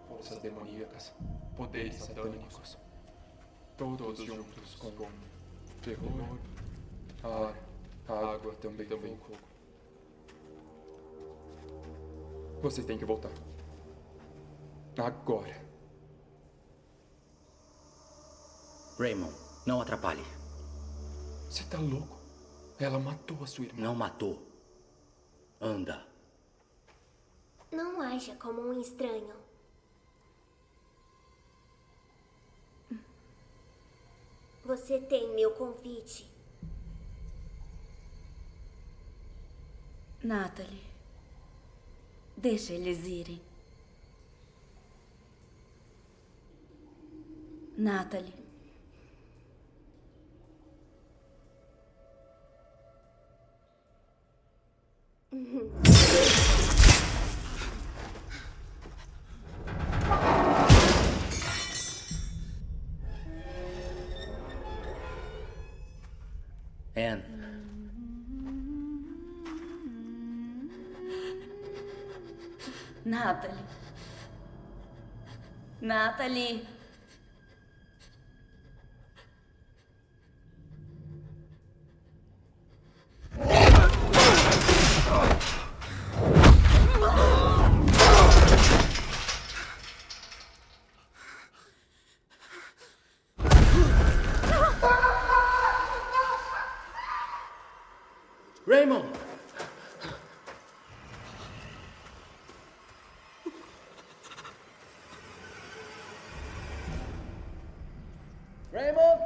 Forças demoníacas, poderes satânicos, todos juntos com terror, ar, A água também fogo. Você tem que voltar. Agora. Raymond, não atrapalhe. Você tá louco? Ela matou a sua irmã. Não matou. Anda. Não haja como um estranho. Você tem meu convite. Natalie, deixa eles irem. Natalie. Anne. Natalie. Natalie. Raymond! Raymond!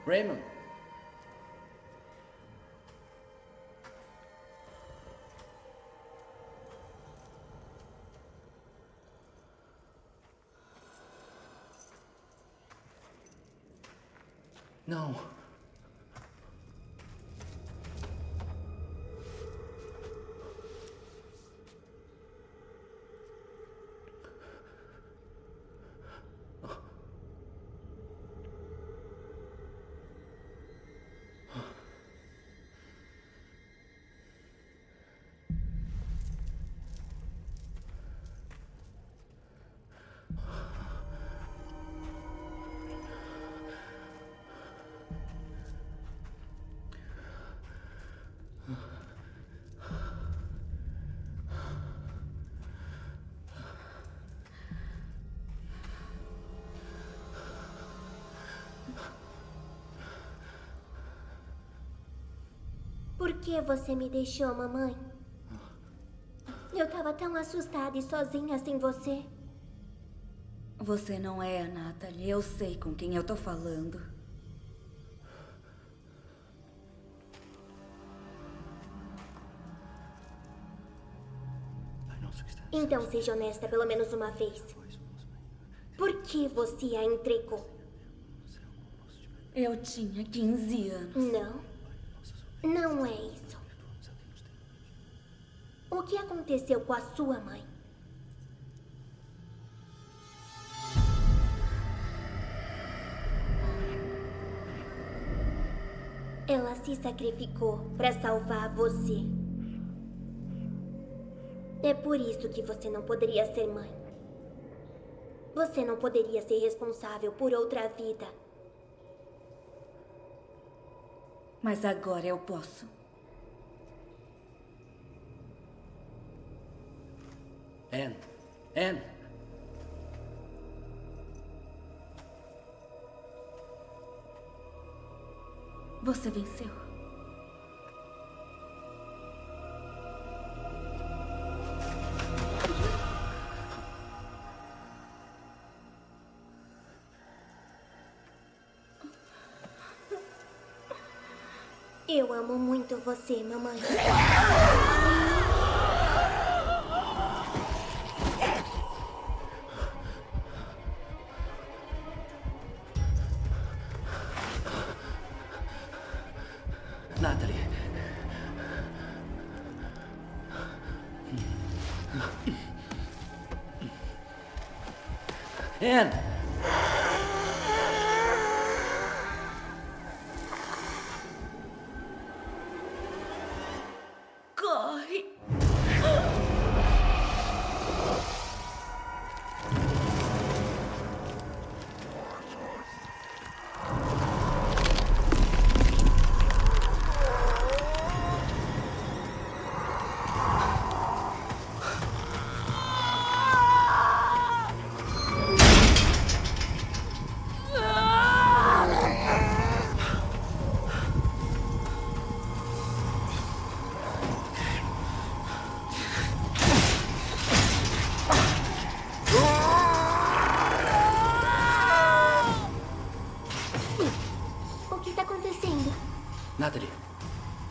Raymond! Não. Por que você me deixou, mamãe? Eu tava tão assustada e sozinha sem você. Você não é a Natalie. Eu sei com quem eu tô falando. Então seja honesta pelo menos uma vez. Por que você a entregou? Eu tinha 15 anos. Não. Não é isso. O que aconteceu com a sua mãe? Ela se sacrificou para salvar você. É por isso que você não poderia ser mãe. Você não poderia ser responsável por outra vida. Mas agora eu posso. Anne. Você venceu. Eu amo muito você, mamãe. Natalie. Anne. Corre!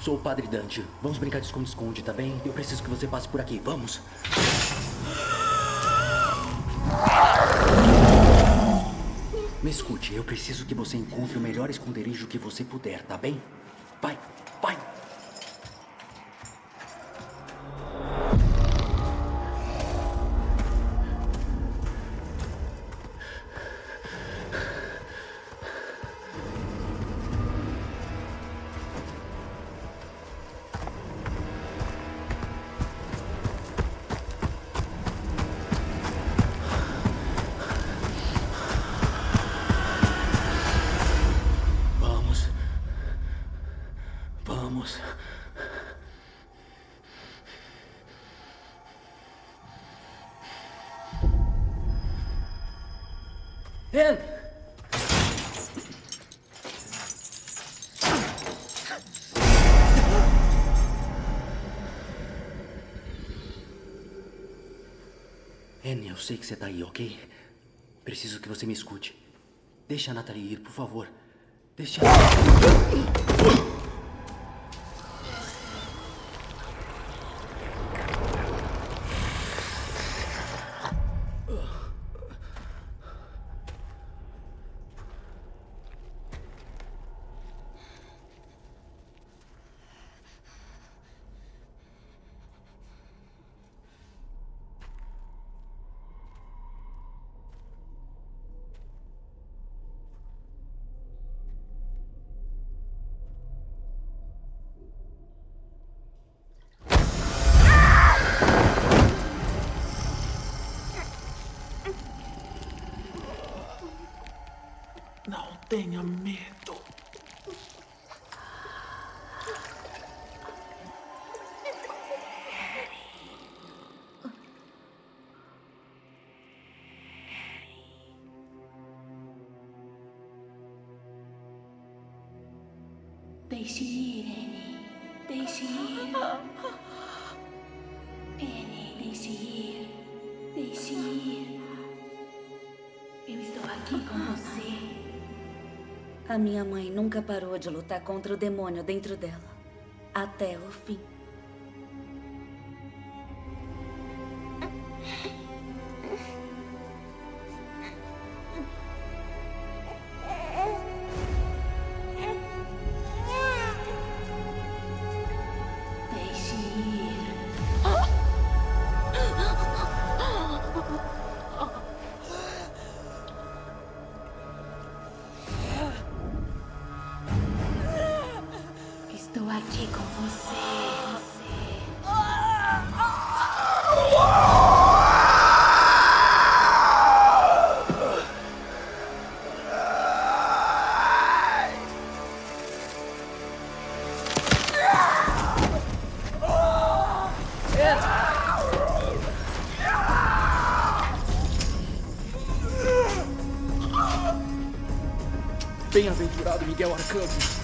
Sou o Padre Dante. Vamos brincar de esconde-esconde, tá bem? Eu preciso que você passe por aqui. Vamos. Me escute, eu preciso que você encontre o melhor esconderijo que você puder, tá bem? Vai, vai! Vamos. Anne! Anne, eu sei que você tá aí, ok? Preciso que você me escute. Deixa a Natalie ir, por favor. Deixa ela... Não tenha medo. Deixe ir, Annie. Deixe ir. Annie, deixe ir. Deixe ir. Eu estou aqui com você. A minha mãe nunca parou de lutar contra o demônio dentro dela. Até o fim. Deixe ir. Estou aqui com você. Bem-aventurado Miguel Arcanjo.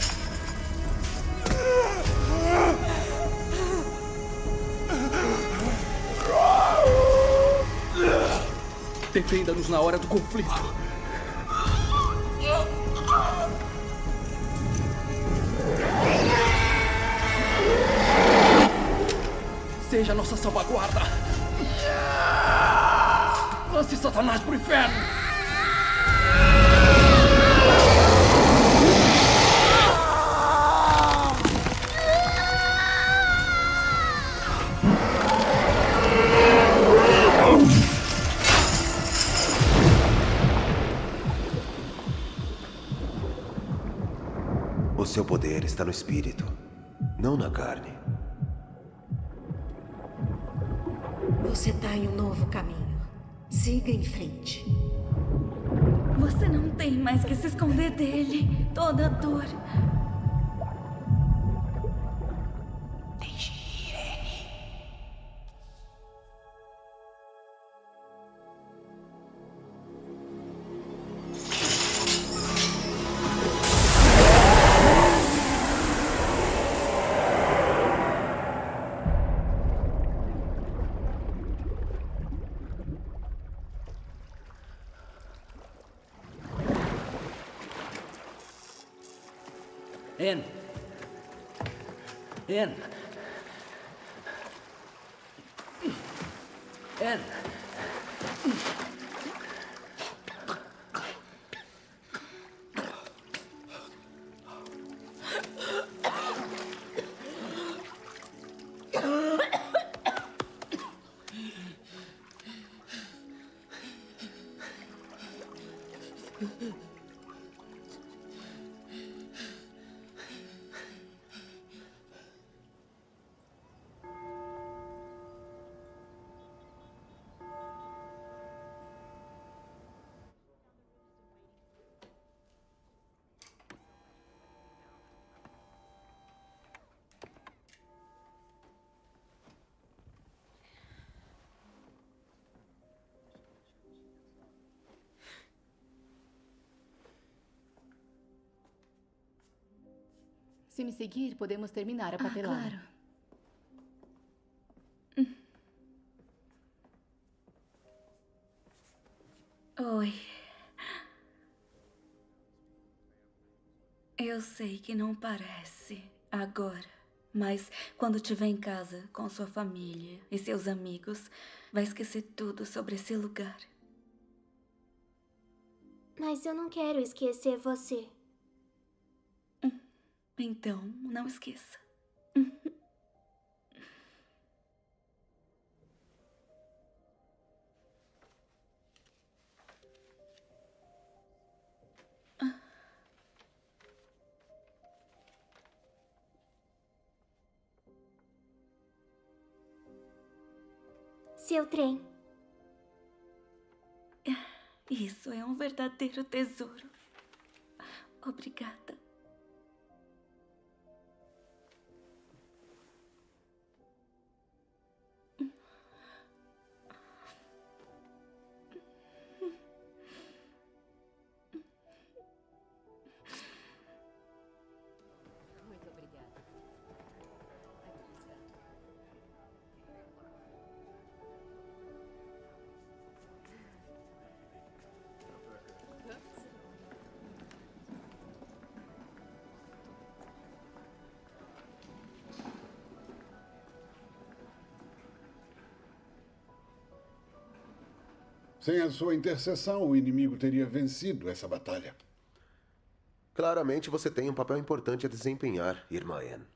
Defenda-nos na hora do conflito. Seja nossa salvaguarda. Lance Satanás pro inferno. O seu poder está no espírito, não na carne. Você está em um novo caminho. Siga em frente. Você não tem mais que se esconder dele. Toda a dor. Deixe ir, Annie. Anne. Anne. Anne. Se me seguir, podemos terminar a papelada. Claro. Oi. Eu sei que não parece agora, mas quando estiver em casa com sua família e seus amigos, vai esquecer tudo sobre esse lugar. Mas eu não quero esquecer você. Então, não esqueça. Seu trem. Isso é um verdadeiro tesouro. Obrigada. Muito obrigada. Aqui está. Sem a sua intercessão, o inimigo teria vencido essa batalha. Claramente você tem um papel importante a desempenhar, irmã Anne.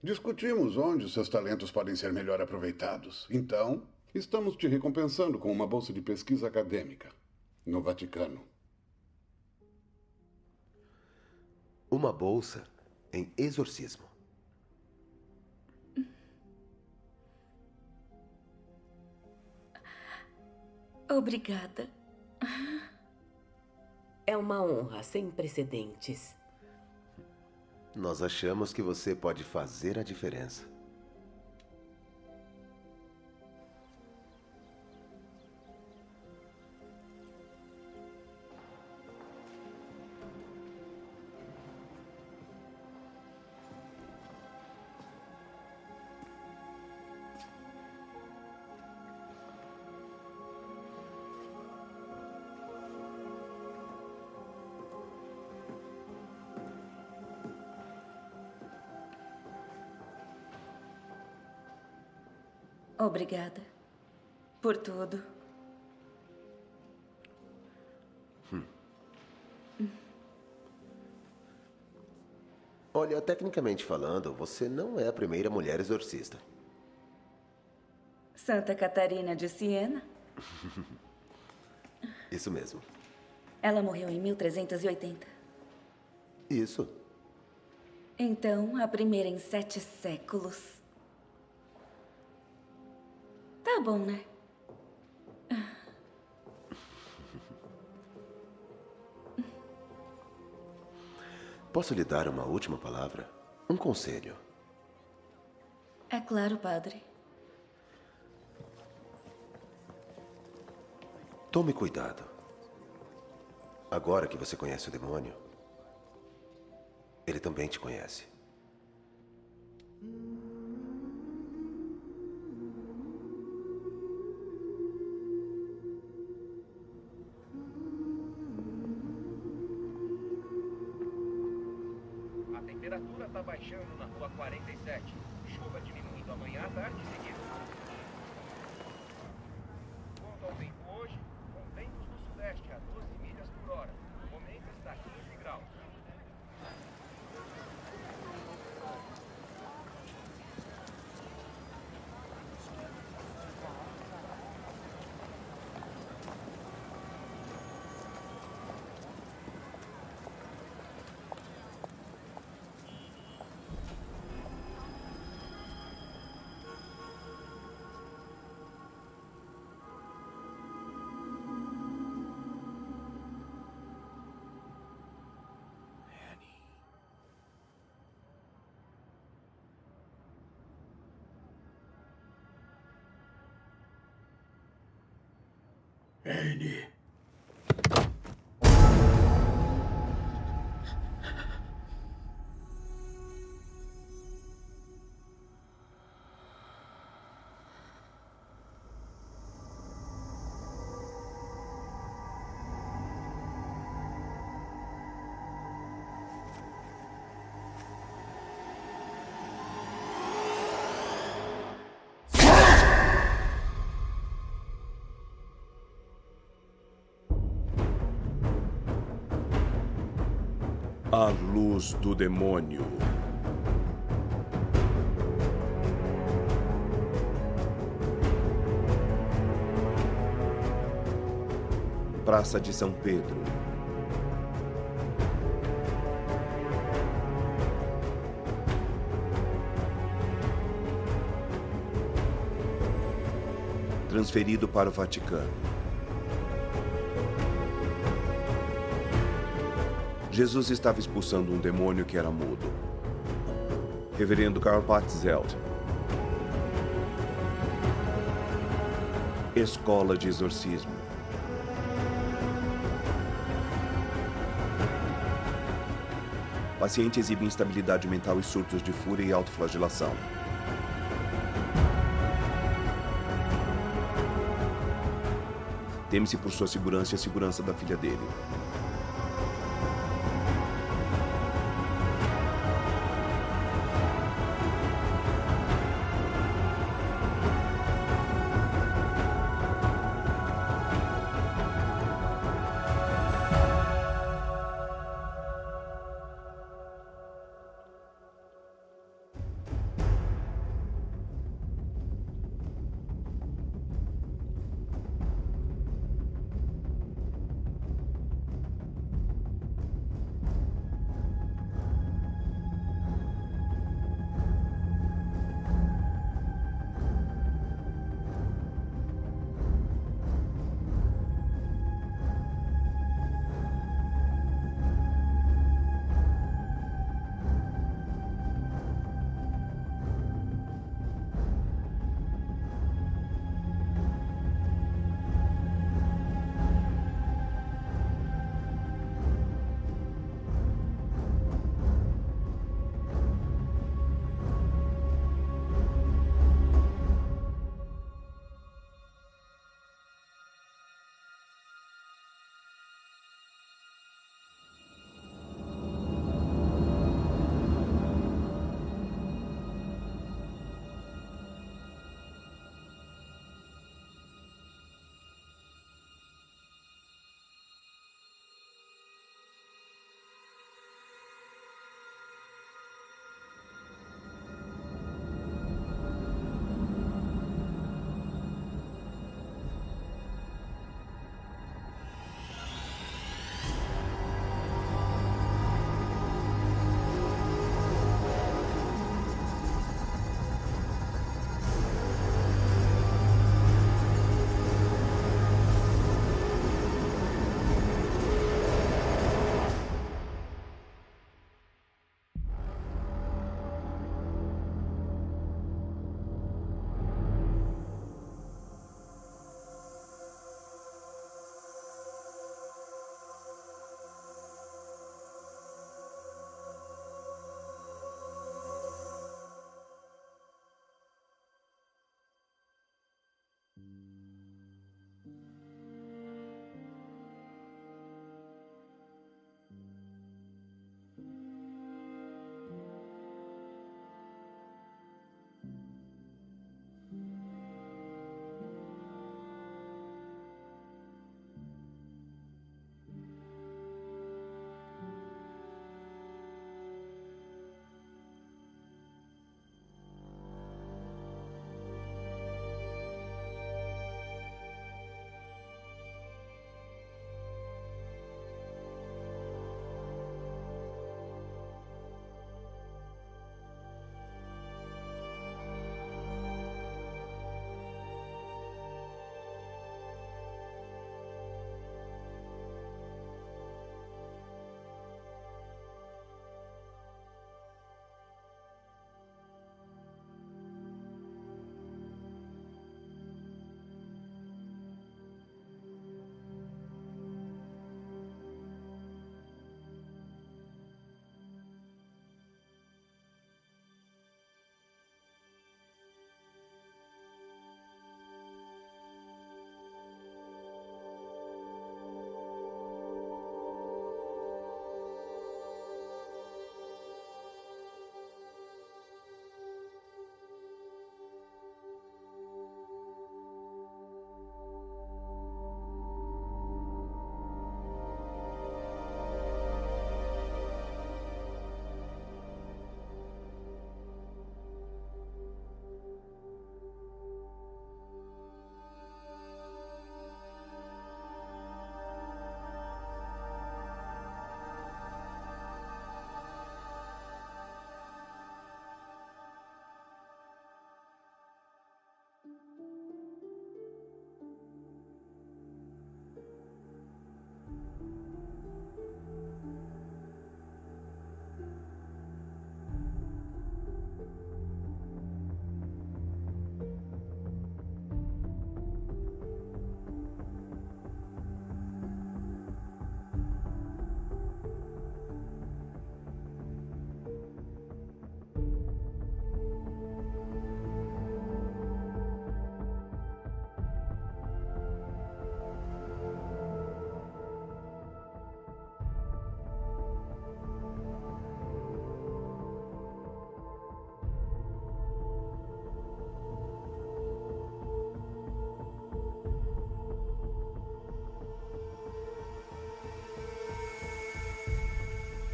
Discutimos onde os seus talentos podem ser melhor aproveitados. Então, estamos te recompensando com uma bolsa de pesquisa acadêmica no Vaticano. Uma bolsa em exorcismo. Obrigada. É uma honra sem precedentes. Nós achamos que você pode fazer a diferença. Obrigada por tudo. Olha, tecnicamente falando, você não é a primeira mulher exorcista. Santa Catarina de Siena. Isso mesmo. Ela morreu em 1380. Isso. Então, a primeira em 7 séculos. Tá bom, né? Posso lhe dar uma última palavra? Um conselho. É claro, padre. Tome cuidado. Agora que você conhece o demônio, ele também te conhece. A temperatura temperatura está baixando na rua 47. Chuva diminuindo amanhã à tarde e seguida. Quanto ao tempo hoje, com ventos do sudeste a 12 milhas por hora. No momento está 15 graus. Annie. A luz do demônio. Praça de São Pedro. Transferido para o Vaticano. Jesus estava expulsando um demônio que era mudo. Reverendo Karl Patzelt. Escola de exorcismo. Paciente exibe instabilidade mental e surtos de fúria e autoflagelação. Teme-se por sua segurança e a segurança da filha dele.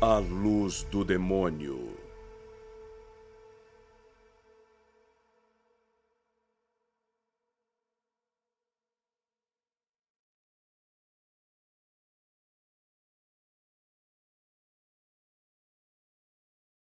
A luz do demônio.